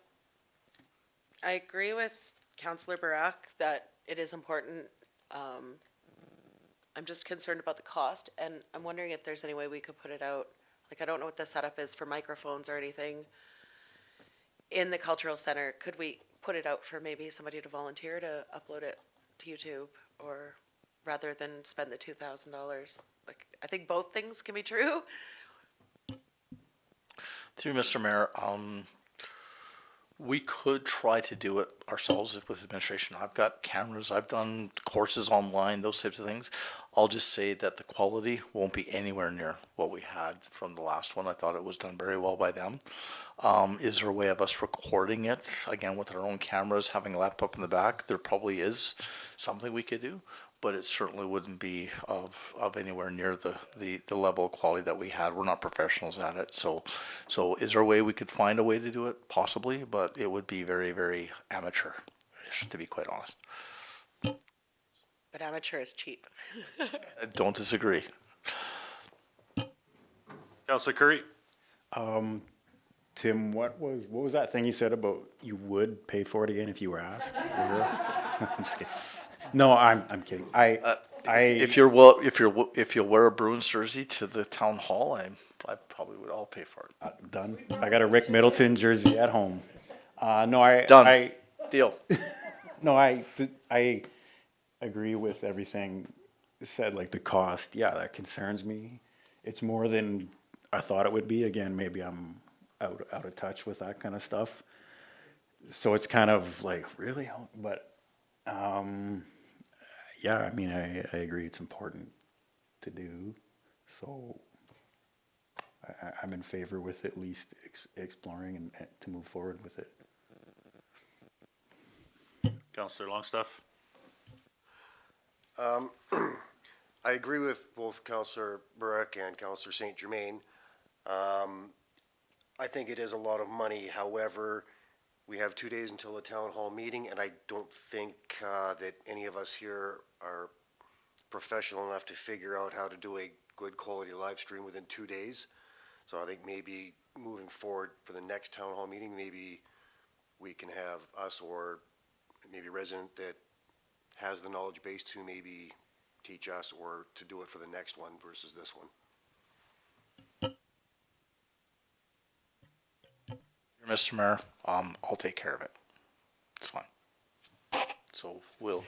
agree with Councillor Barak that it is important. I'm just concerned about the cost, and I'm wondering if there's any way we could put it out. Like, I don't know what the setup is for microphones or anything in the cultural center. Could we put it out for maybe somebody to volunteer to upload it to YouTube, or rather than spend the $2,000? Like, I think both things can be true. Through Mr. Mayor, we could try to do it ourselves with administration. I've got cameras, I've done courses online, those types of things. I'll just say that the quality won't be anywhere near what we had from the last one. I thought it was done very well by them. Is there a way of us recording it, again, with our own cameras, having a laptop in the back? There probably is something we could do, but it certainly wouldn't be of anywhere near the level of quality that we had. We're not professionals at it. So is there a way we could find a way to do it? Possibly, but it would be very, very amateur-ish, to be quite honest. But amateur is cheap. I don't disagree. Counselor Curry? Tim, what was that thing you said about you would pay for it again if you were asked? I'm just kidding. No, I'm kidding. If you'll wear a Bruins jersey to the town hall, I probably would all pay for it. Done. I got a Rick Middleton jersey at home. Done. Deal. No, I agree with everything said, like the cost. Yeah, that concerns me. It's more than I thought it would be. Again, maybe I'm out of touch with that kind of stuff. So it's kind of like, really? But, yeah, I mean, I agree it's important to do. So I'm in favor with at least exploring and to move forward with it. Counselor Longstaff? I agree with both Councillor Burke and Councillor St. Germain. I think it is a lot of money. However, we have 2 days until the town hall meeting, and I don't think that any of us here are professional enough to figure out how to do a good quality live stream within 2 days. So I think maybe moving forward for the next town hall meeting, maybe we can have us or maybe a resident that has the knowledge base to maybe teach us or to do it for the next one versus this one. Mr. Mayor, I'll take care of it. It's fine. So we'll.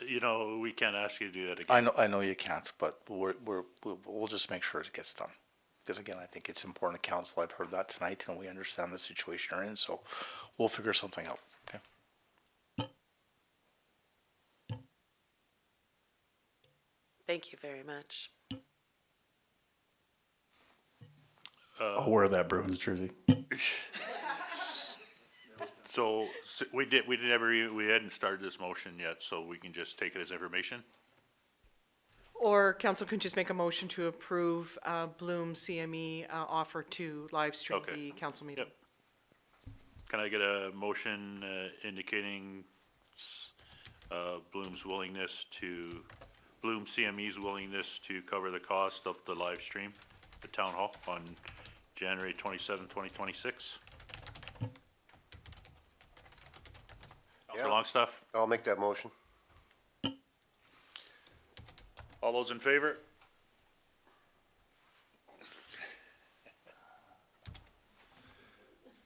You know, we can't ask you to do that again. I know you can't, but we'll just make sure it gets done. Because again, I think it's important to council. I've heard that tonight, and we understand the situation you're in. So we'll figure something out. Okay. Thank you very much. I'll wear that Bruins jersey. So we hadn't started this motion yet, so we can just take it as information? Or council can just make a motion to approve Bloom CME offer to live stream Okay. the council meeting. Yep. Can I get a motion indicating Bloom CME's willingness to cover the cost of the live stream at Town Hall on January 27, 2026? Councilor Longstaff? I'll make that motion. All those in favor?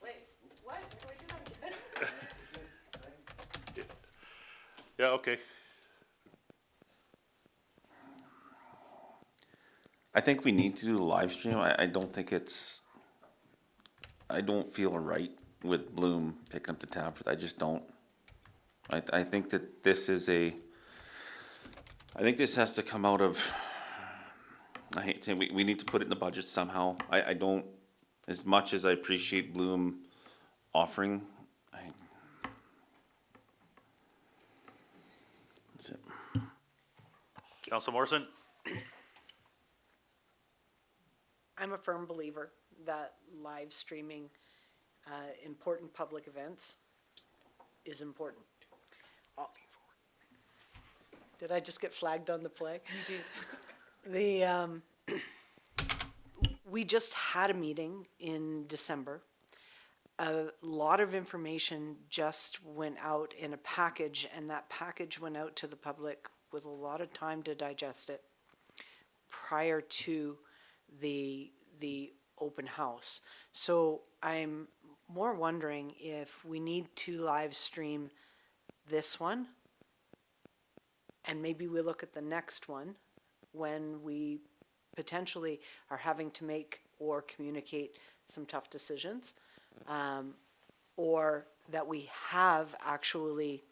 Wait, what? Can we do that again? Yeah, okay. I think we need to do the live stream. I don't think I don't feel right with Bloom picking up the tab for that. I just don't. I think that this is I think this has to come out of, I hate saying, we need to put it in the budget somehow. I don't, as much as I appreciate Bloom offering, that's it. Councilor Morrison? I'm a firm believer that live streaming important public events is important. Did I just get flagged on the play? You did. We just had a meeting in December. A lot of information just went out in a package, and that package went out to the public with a lot of time to digest it prior to the open house. So I'm more wondering if we need to live stream this one, and maybe we look at the next one when we potentially are having to make or communicate some tough decisions, or that we have actually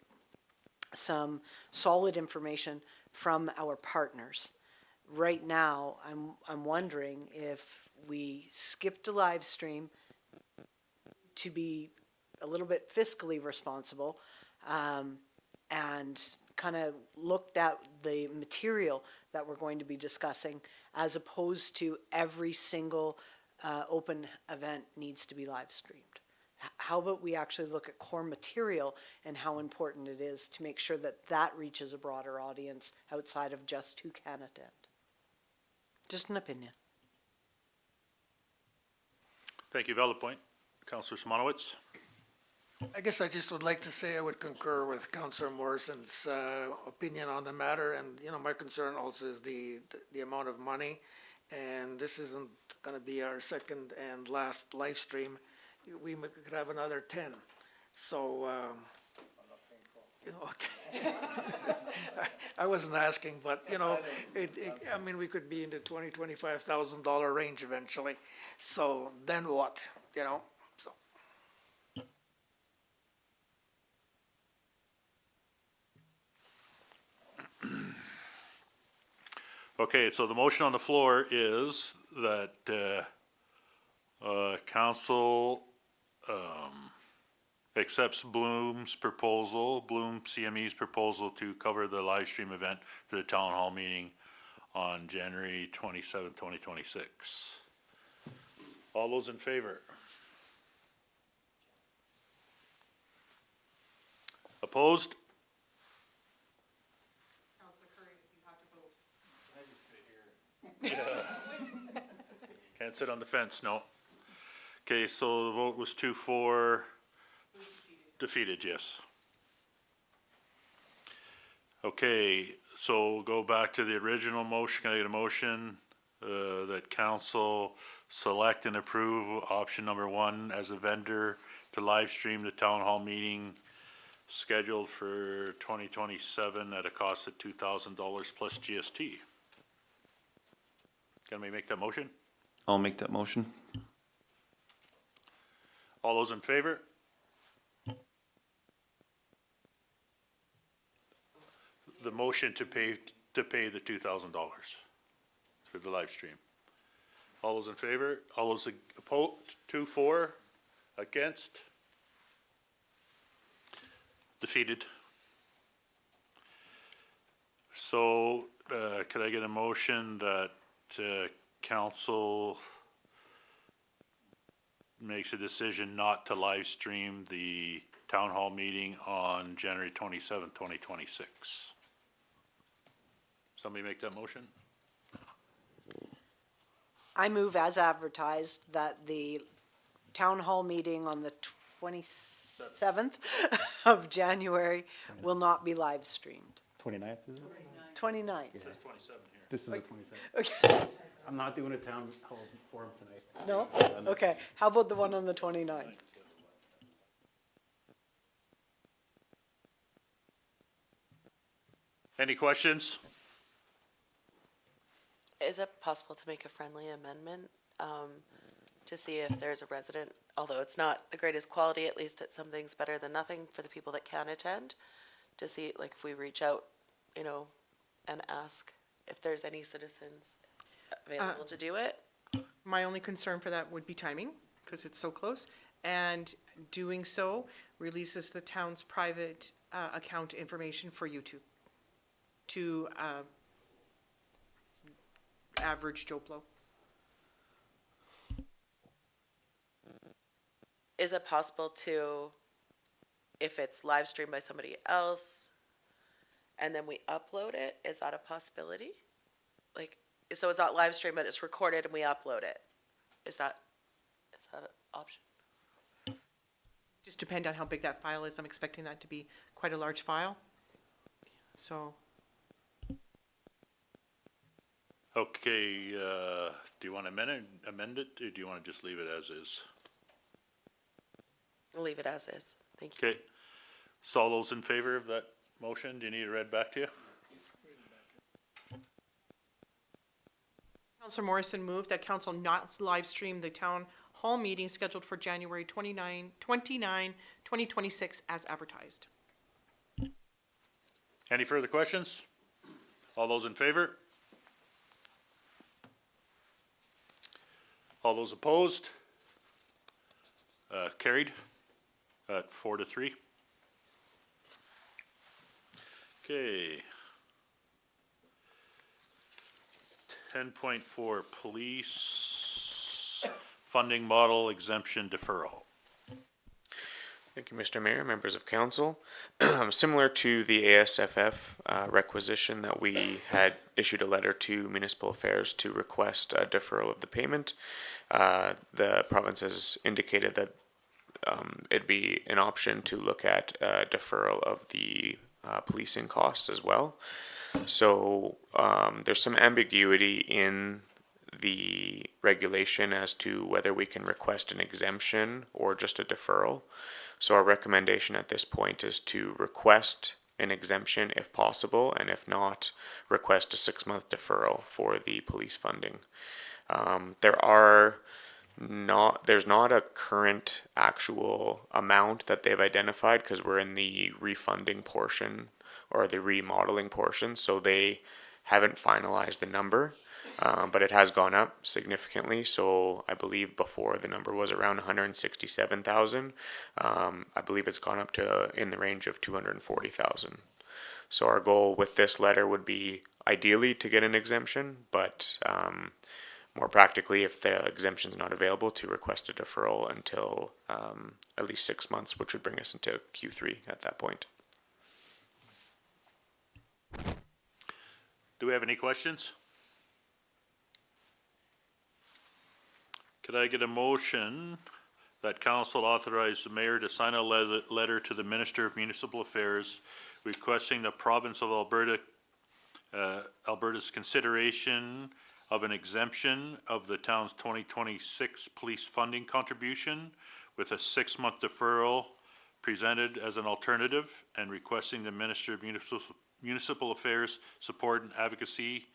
some solid information from our partners. Right now, I'm wondering if we skipped a live stream to be a little bit fiscally responsible, and kind of looked at the material that we're going to be discussing, as opposed to every single open event needs to be live streamed. How about we actually look at core material and how important it is to make sure that that reaches a broader audience outside of just who can attend? Just an opinion. Thank you. Valid point. Councillor Simonowitz? I guess I just would like to say I would concur with Councillor Morrison's opinion on the matter, and, you know, my concern also is the amount of money, and this isn't gonna be our second and last live stream. We could have another 10, so, okay. I wasn't asking, but, you know, I mean, we could be in the $20,000-$25,000 range eventually, so then what, you know? So. Okay, so the motion on the floor is that council accepts Bloom CME's proposal to cover the live stream event for the town hall meeting on January 27, 2026. All those in favor? Opposed? Can't sit on the fence, no. Okay, so the vote was 2-4. Defeated, yes. Okay, so we'll go back to the original motion. Can I get a motion that council select and approve option number 1 as a vendor to live stream the town hall meeting scheduled for 2027 at a cost of $2,000 plus GST? Can we make that motion? I'll make that motion. All those in favor? The motion to pay the $2,000 for the live stream. All those in favor? All those opposed? 2-4. Against? Defeated. So, could I get a motion that council makes a decision not to live stream the town hall meeting on January 27, 2026? Somebody make that motion? I move as advertised that the town hall meeting on the 27th of January will not be live streamed. 29th, is it? 29th. It says 27 here. This is the 27th. Okay. I'm not doing a town hall forum tonight. No? Okay. How about the one on the 29th? Any questions? Is it possible to make a friendly amendment, to see if there's a resident, although it's not the greatest quality, at least it's something's better than nothing for the people that can attend, to see, like, if we reach out, you know, and ask if there's any citizens available to do it? My only concern for that would be timing, because it's so close, and doing so releases the town's private account information for YouTube to average Joe Blow. is it possible to, if it's live streamed by somebody else, and then we upload it, is that a possibility? Like, so it's not live streamed, but it's recorded and we upload it. Is that an option? Just depend on how big that file is. I'm expecting that to be quite a large file. So, Okay, do you want to amend it, or do you want to just leave it as is? We'll leave it as is. Thank you. Okay, so all those in favor of that motion, do you need it read back to you? Councillor Morrison moved that council not live stream the town hall meeting scheduled for January 29, 2026 as advertised. Any further questions? All those in favor? All those opposed? Carried at 4-3. Okay. 10.4, police funding model exemption deferral. Thank you, Mr. Mayor, members of council. Similar to the ASFF requisition that we had issued a letter to municipal affairs to request a deferral of the payment, the province has indicated that it'd be an option to look at deferral of the policing costs as well. So there's some ambiguity in the regulation as to whether we can request an exemption or just a deferral. So our recommendation at this point is to request an exemption if possible, and if not, request a 6-month deferral for the police funding. There's not a current actual amount that they've identified because we're in the refunding portion or the remodeling portion, so they haven't finalized the number. But it has gone up significantly. So I believe before the number was around 167,000. I believe it's gone up to in the range of 240,000. So our goal with this letter would be ideally to get an exemption, but more practically, if the exemption is not available, to request a deferral until at least 6 months, which would bring us into Q3 at that point. Do we have any questions? Could I get a motion that council authorize the mayor to sign a letter to the Minister of Municipal Affairs requesting the province of Alberta, Alberta's consideration of an exemption of the town's 2026 police funding contribution with a 6-month deferral presented as an alternative, and requesting the Minister of Municipal Affairs support and advocacy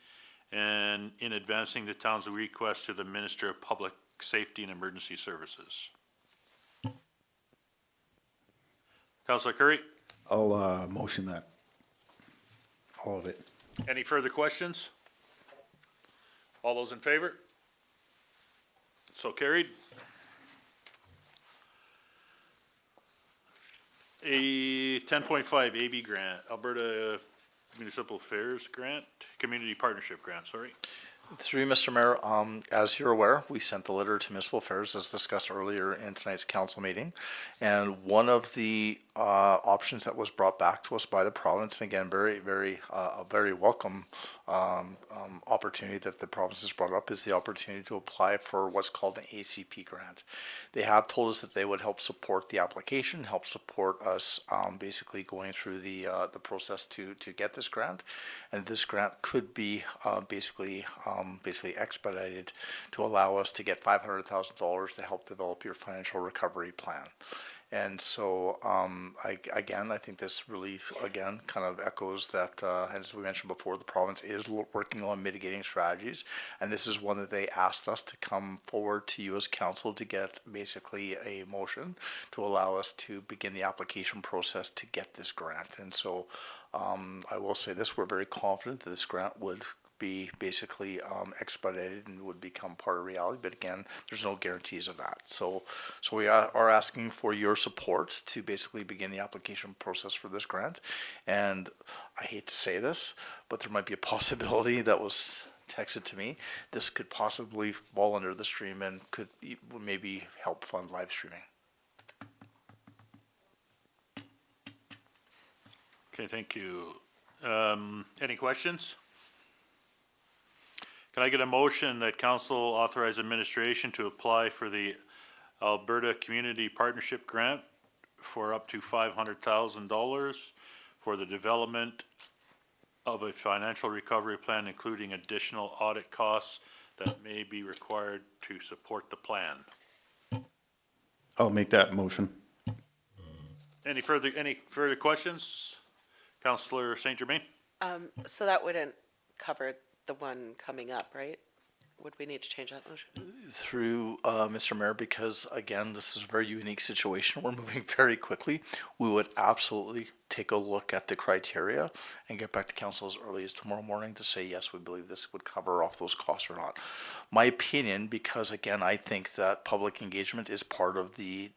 and in advancing the town's request to the Minister of Public Safety and Emergency Services. Councilor Curry, I'll motion that. All of it. any further questions? All those in favor? So carried. A 10.5 AB grant, Alberta Municipal Affairs Grant, Community Partnership Grant, sorry. Through you, Mr. Mayor, as you're aware, we sent the letter to Municipal Affairs as discussed earlier in tonight's council meeting. And one of the options that was brought back to us by the province, and again, a very welcome opportunity that the province has brought up, is the opportunity to apply for what's called an ACP grant. They have told us that they would help support the application, help support us basically going through the process to get this grant. And this grant could be basically expedited to allow us to get $500,000 to help develop your financial recovery plan. And so, I think this really, again, kind of echoes that, as we mentioned before, the province is working on mitigating strategies. And this is one that they asked us to come forward to you as council to get basically a motion to allow us to begin the application process to get this grant. And so, I will say this, we're very confident that this grant would be basically expedited and would become part of reality. But again, there's no guarantees of that. So we are asking for your support to basically begin the application process for this grant. And I hate to say this, but there might be a possibility that was texted to me. This could possibly fall under the stream and could maybe help fund live streaming. Okay, thank you. Any questions? Can I get a motion that council authorize administration to apply for the Alberta Community Partnership Grant for up to $500,000 for the development of a financial recovery plan, including additional audit costs that may be required to support the plan? I'll make that motion. Any further questions? Councillor Saint Germain? So that wouldn't cover the one coming up, right? Would we need to change that motion? Through Mr. Mayor, because again, this is a very unique situation. We're moving very quickly. We would absolutely take a look at the criteria and get back to council as early as tomorrow morning to say, yes, we believe this would cover off those costs or not. My opinion, because again, I think that public engagement is part of the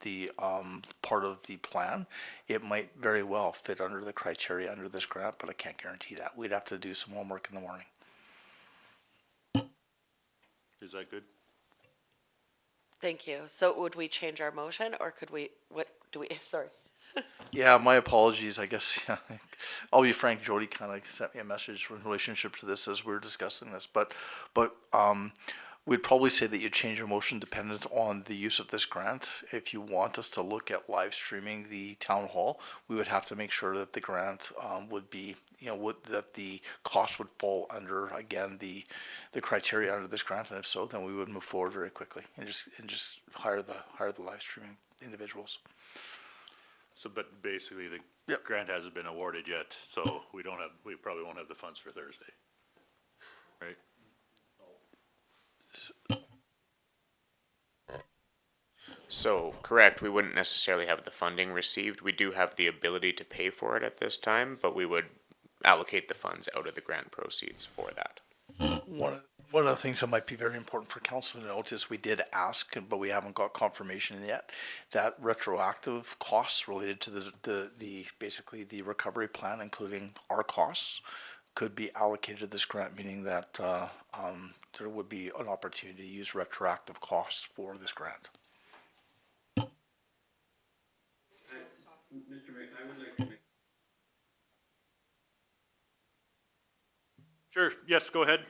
plan. It might very well fit under the criteria under this grant, but I can't guarantee that. We'd have to do some homework in the morning. Is that good? Thank you. So would we change our motion or could we, what do we, sorry. Yeah, my apologies. I guess, yeah, I'll be frank, Jody kind of sent me a message in relationship to this as we were discussing this, but we'd probably say that you change your motion dependent on the use of this grant. If you want us to look at live streaming the town hall, we would have to make sure that the grant would be, that the cost would fall under, again, the criteria under this grant, and if so, then we would move forward very quickly and just hire the live streaming individuals. So, but basically, the Yep. grant hasn't been awarded yet, so we probably won't have the funds for Thursday, right? So, correct, we wouldn't necessarily have the funding received. We do have the ability to pay for it at this time, but we would allocate the funds out of the grant proceeds for that. One of the things that might be very important for council to note is we did ask, but we haven't got confirmation yet, that retroactive costs related to the basically the recovery plan, including our costs, could be allocated to this grant, meaning that there would be an opportunity to use retroactive costs for this grant. Mr. Mayor, I would like to make. Sure, yes, go ahead.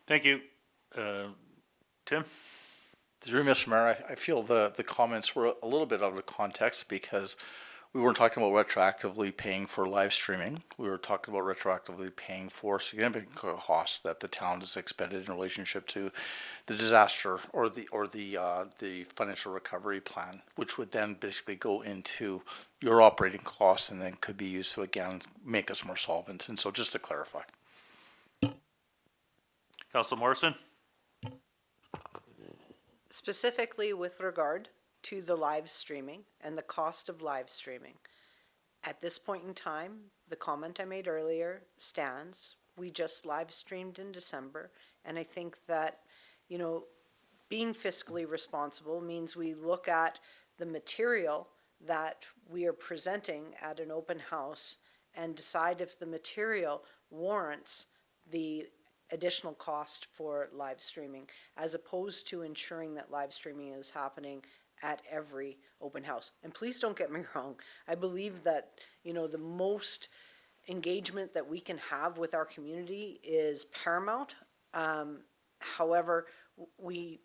Thank you. Tim? Through Mr. Mayor, I feel the comments were a little bit out of context because we weren't talking about retroactively paying for live streaming. We were talking about retroactively paying for significant costs that the town has expended in relationship to the disaster or the financial recovery plan, which would then basically go into your operating costs and then could be used to again make us more solvent. And so just to clarify. Council Morrison? Specifically with regard to the live streaming and the cost of live streaming. At this point in time, the comment I made earlier stands. We just live streamed in December, and I think that, you know, being fiscally responsible means we look at the material that we are presenting at an open house and decide if the material warrants the additional cost for live streaming, as opposed to ensuring that live streaming is happening at every open house. And please don't get me wrong, I believe that, you know, the most engagement that we can have with our community is paramount. However, we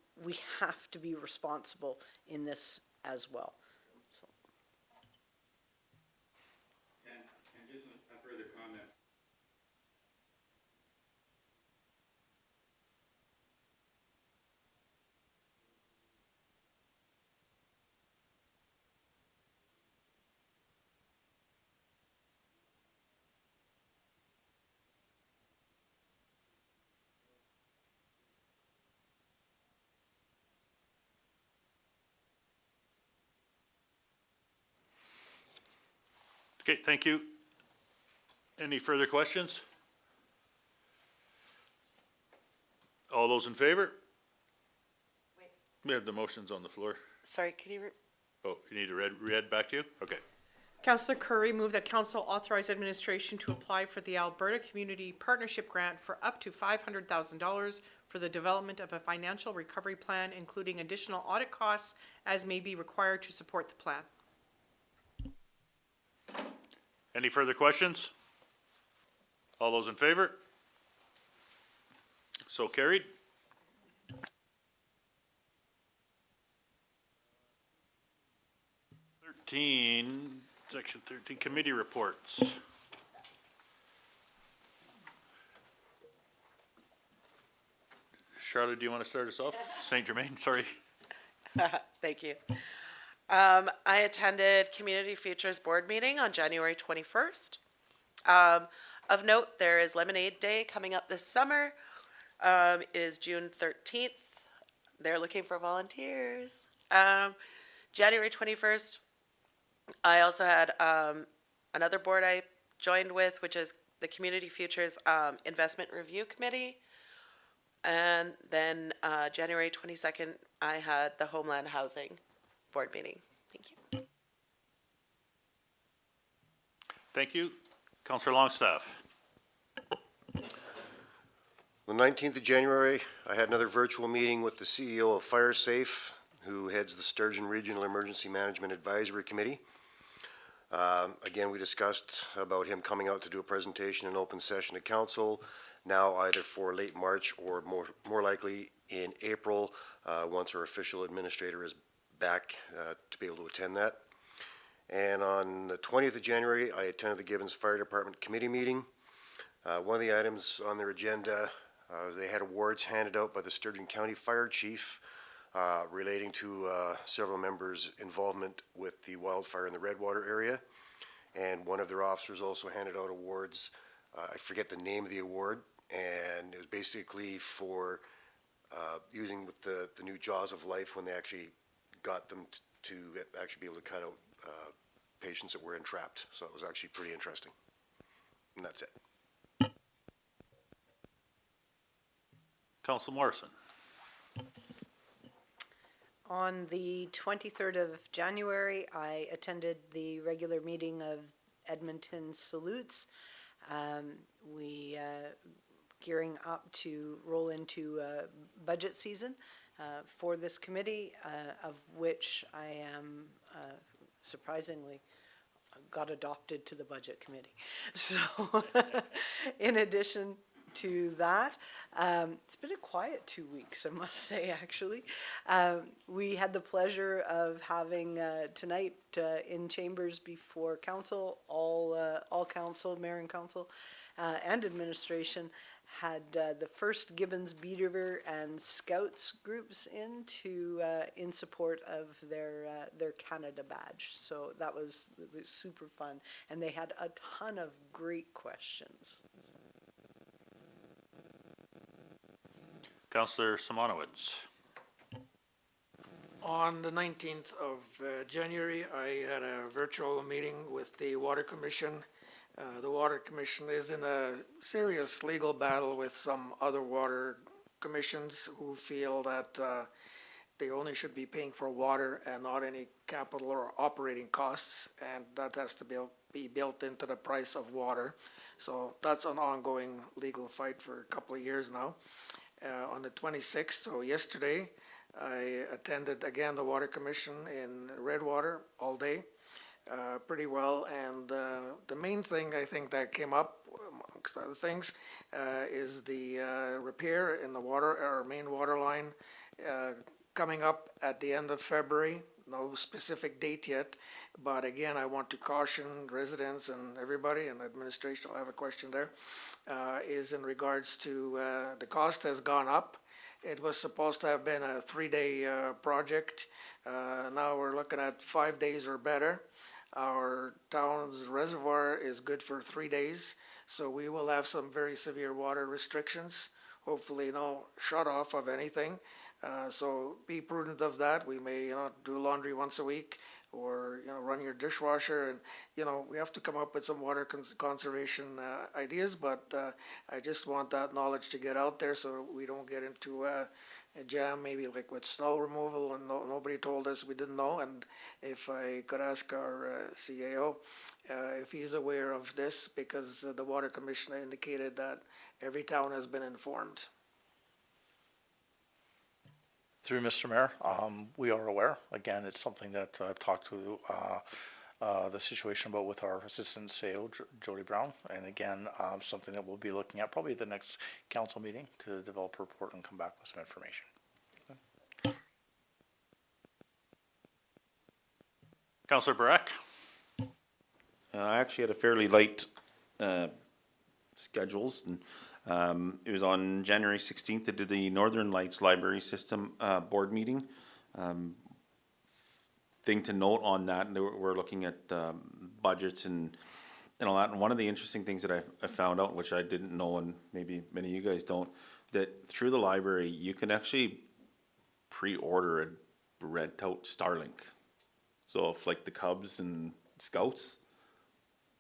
have to be responsible in this as well. And just a further comment. Okay, thank you. Any further questions? All those in favor? We have the motions on the floor. Sorry, can you, Oh, you need to read back to you? Okay. Councillor Curry moved that council authorize administration to apply for the Alberta Community Partnership Grant for up to $500,000 for the development of a financial recovery plan, including additional audit costs as may be required to support the plan. Any further questions? All those in favor? So carried. Section 13, committee reports. Charlotte, do you want to start us off? Saint Germain, sorry. thank you. I attended Community Futures Board meeting on January 21st. Of note, there is Lemonade Day coming up this summer. It is June 13th. They're looking for volunteers. January 21st, I also had another board I joined with, which is the Community Futures Investment Review Committee. And then January 22nd, I had the Homeland Housing Board meeting. Thank you. Thank you. Councillor Longstaff. The 19th of January, I had another virtual meeting with the CEO of FireSafe, who heads the Sturgeon Regional Emergency Management Advisory Committee. Again, we discussed about him coming out to do a presentation in open session to council, now either for late March or more likely in April, once our official administrator is back to be able to attend that. And on the 20th of January, I attended the Gibbons Fire Department Committee meeting. One of the items on their agenda, they had awards handed out by the Sturgeon County Fire Chief relating to several members' involvement with the wildfire in the Redwater area. And one of their officers also handed out awards. I forget the name of the award, and it was basically for using with the new Jaws of Life when they actually got them to actually be able to cut out patients that were entrapped. So it was actually pretty interesting. And that's it. Council Morrison. On the 23rd of January, I attended the regular meeting of Edmonton Salutes. We gearing up to roll into budget season for this committee, of which I am surprisingly got adopted to the budget committee. So in addition to that. It's been a quiet 2 weeks, I must say, actually. We had the pleasure of having tonight in chambers before council, all council, mayor and council, and administration had the first Gibbons Beaver and Scouts groups in support of their Canada badge. So that was super fun, and they had a ton of great questions. Councillor Simonowitz. On the 19th of January, I had a virtual meeting with the Water Commission. The Water Commission is in a serious legal battle with some other water commissions who feel that they only should be paying for water and not any capital or operating costs, and that has to be built into the price of water. So that's an ongoing legal fight for a couple of years now. On the 26th, so yesterday, I attended again the Water Commission in Redwater all day, pretty well. And the main thing I think that came up, amongst other things, is the repair in the water, our main water line, coming up at the end of February. No specific date yet, but again, I want to caution residents and everybody, and administration, I'll have a question there, is in regards to the cost has gone up. It was supposed to have been a 3-day project. Now we're looking at 5 days or better. Our town's reservoir is good for 3 days, so we will have some very severe water restrictions. Hopefully no shut off of anything. So be prudent of that. We may do laundry once a week, or run your dishwasher, and we have to come up with some water conservation ideas. But I just want that knowledge to get out there so we don't get into a jam, maybe like with snow removal, and nobody told us, we didn't know. And if I could ask our CAO if he's aware of this, because the Water Commission indicated that every town has been informed. Through Mr. Mayor, we are aware. Again, it's something that I've talked to the situation about with our Assistant CEO, Jody Brown. And again, something that we'll be looking at probably at the next council meeting to develop a report and come back with some information. Councillor Barrack. I actually had a fairly light schedules, and it was on January 16th. They did the Northern Lights Library System board meeting. Thing to note on that, and we're looking at budgets and all that. And one of the interesting things that I found out, which I didn't know, and maybe many of you guys don't, that through the library you can actually pre-order and rent out Starlink. So if like the Cubs and Scouts,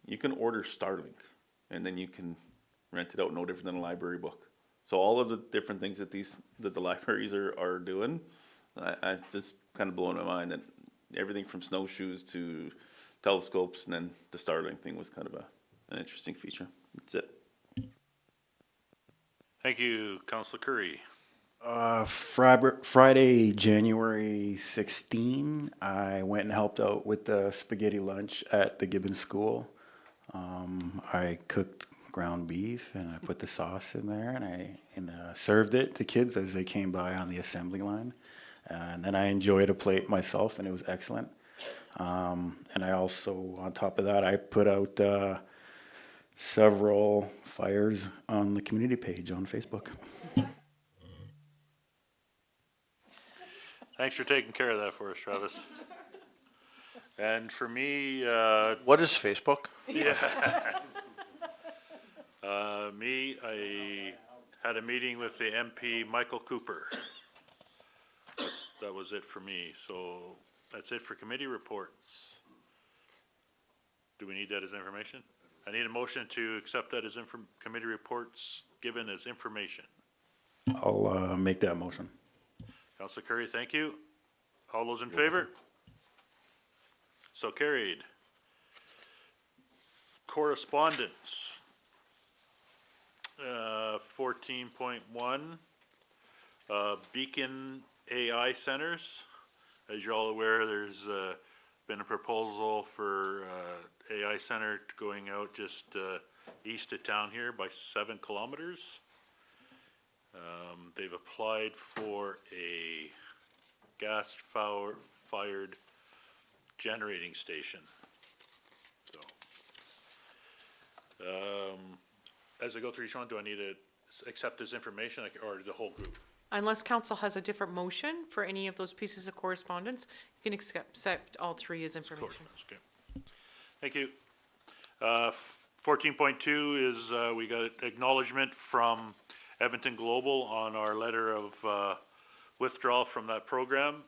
you can order Starlink, and then you can rent it out no different than a library book. So all of the different things that the libraries are doing, I just kind of blown my mind that everything from snowshoes to telescopes, and then the Starlink thing was kind of an interesting feature. That's it. Thank you, Councillor Curry. Friday, January 16, I went and helped out with the spaghetti lunch at the Gibbons School. I cooked ground beef, and I put the sauce in there, and I served it to kids as they came by on the assembly line. And then I enjoyed a plate myself, and it was excellent. And I also, on top of that, I put out several fires on the community page on Facebook. Thanks for taking care of that for us, Travis. And for me, What is Facebook? I had a meeting with the MP, Michael Cooper. That was it for me. So that's it for committee reports. Do we need that as information? I need a motion to accept that as committee reports given as information. I'll make that motion. Councillor Curry, thank you. All those in favor? So carried. Correspondence. 14.1, Beacon AI Centers. As you're all aware, there's been a proposal for AI Center going out just east of town here by 7 kilometers. They've applied for a gas-fired generating station. So, as I go through each one, do I need to accept this information, or the whole group? Unless council has a different motion for any of those pieces of correspondence, you can accept all three as information. Okay. Thank you. 14.2 is, we got acknowledgement from Edmonton Global on our letter of withdrawal from that program.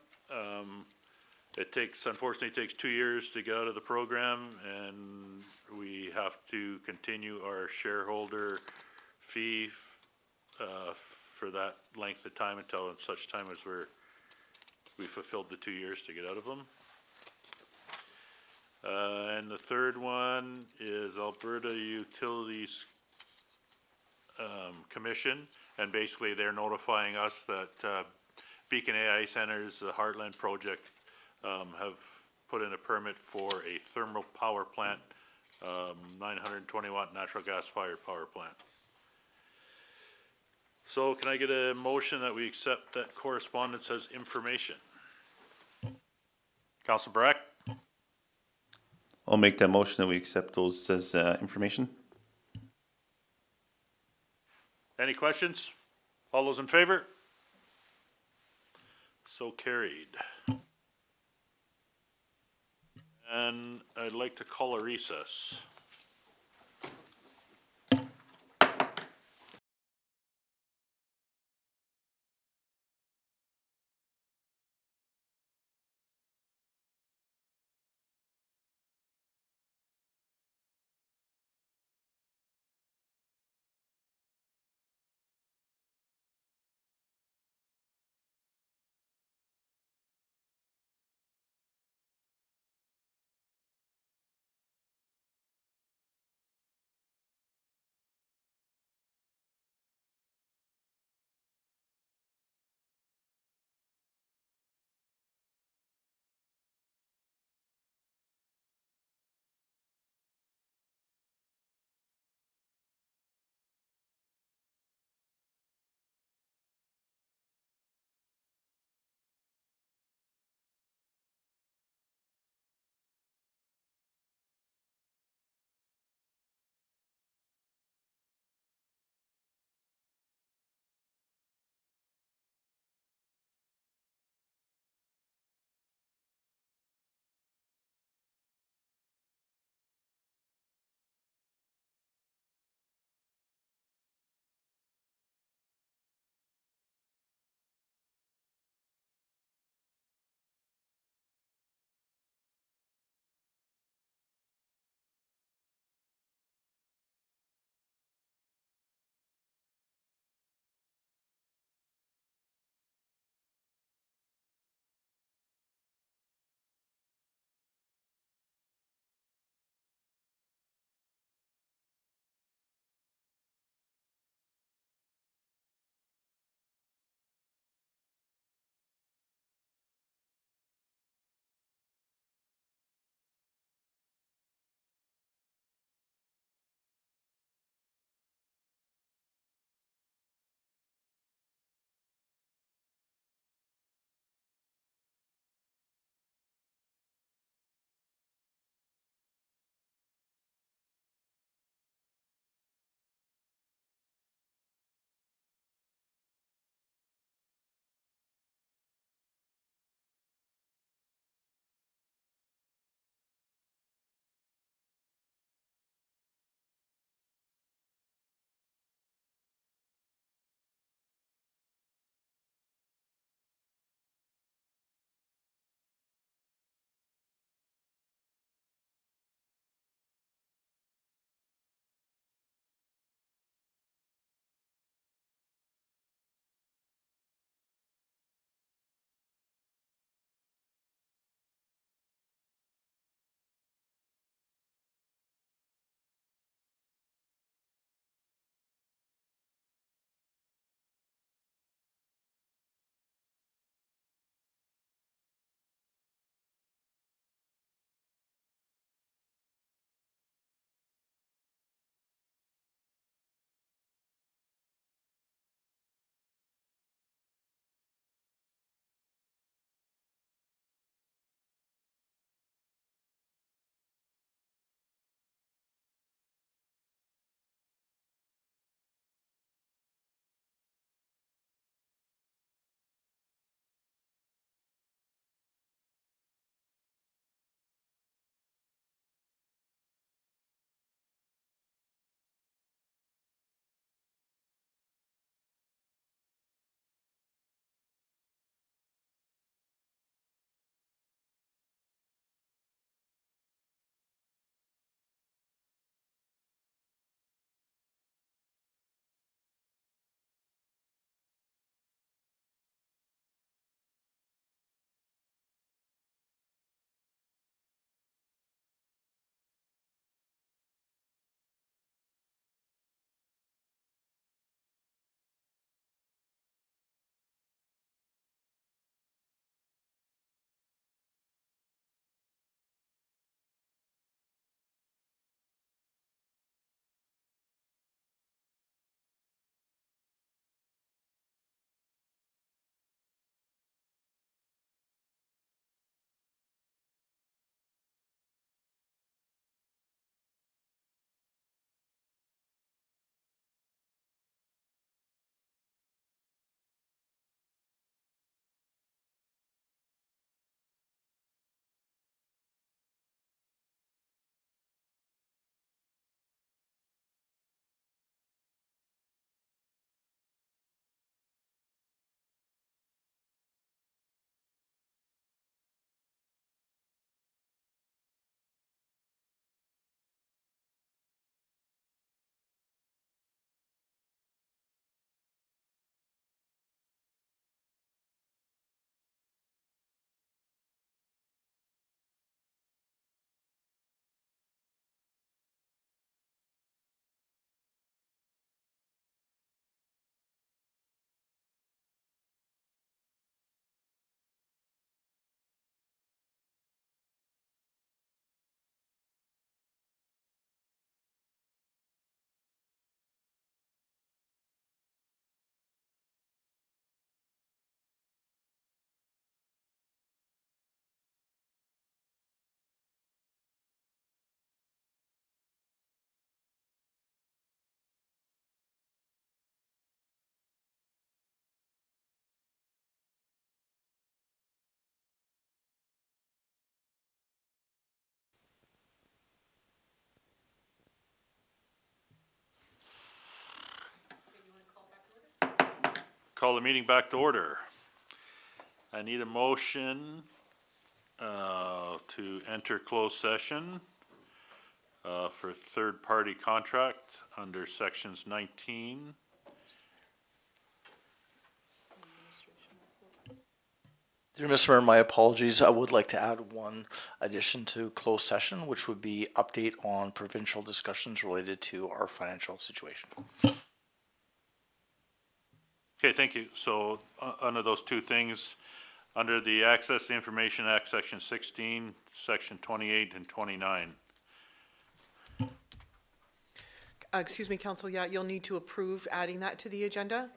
Unfortunately, it takes 2 years to get out of the program, and we have to continue our shareholder fee for that length of time until such time as we fulfilled the 2 years to get out of them. And the third one is Alberta Utilities Commission, and basically they're notifying us that Beacon AI Centers, the Heartland project, have put in a permit for a thermal power plant, 920 watt natural gas fired power plant. So can I get a motion that we accept that correspondence as information? Council Brack? I'll make that motion that we accept those as information. Any questions? All those in favor? So carried. And I'd like to call a recess. call the meeting back to order. I need a motion to enter closed session for third-party contract under sections 19. Dear Mr. Mayor, my apologies. I would like to add one addition to closed session, which would be update on provincial discussions related to our financial situation. Okay, thank you. So, under those two things, under the Access to Information Act, Section 16, Section 28 and 29. Excuse me, council, yeah, you'll need to approve adding that to the agenda.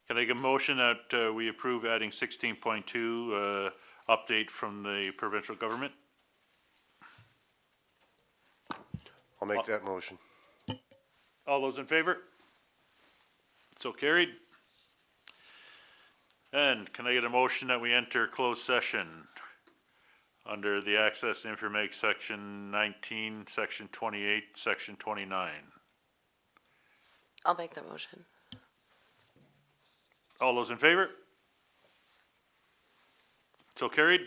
Can I get a motion that we approve adding 16.2, update from the provincial government? I'll make that motion. All those in favor? So carried. And can I get a motion that we enter closed session under the Access to Information Section 19, Section 28, Section 29? I'll make that motion. All those in favor? So carried.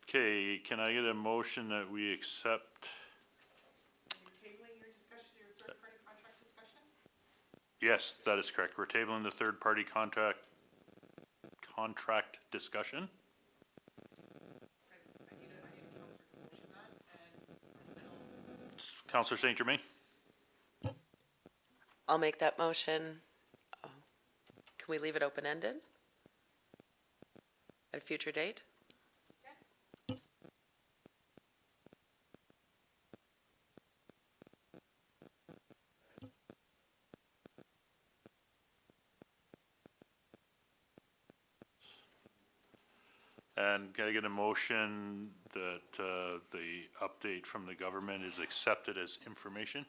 Okay, can I get a motion that we accept? Yes, that is correct. We're tabling the third-party contract discussion. Counselor St. Germain? I'll make that motion. Oh, can we leave it open-ended? At a future date? And can I get a motion that the update from the government is accepted as information?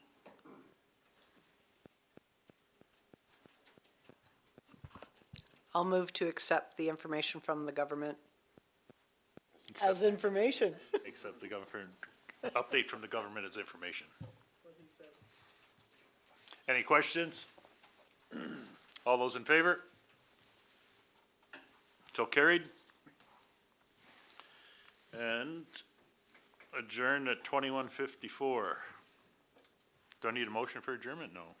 I'll move to accept the information from the government as information. Accept the government, update from the government as information. Any questions? All those in favor? So carried. And adjourned at 21:54. Do I need a motion for adjournment? No.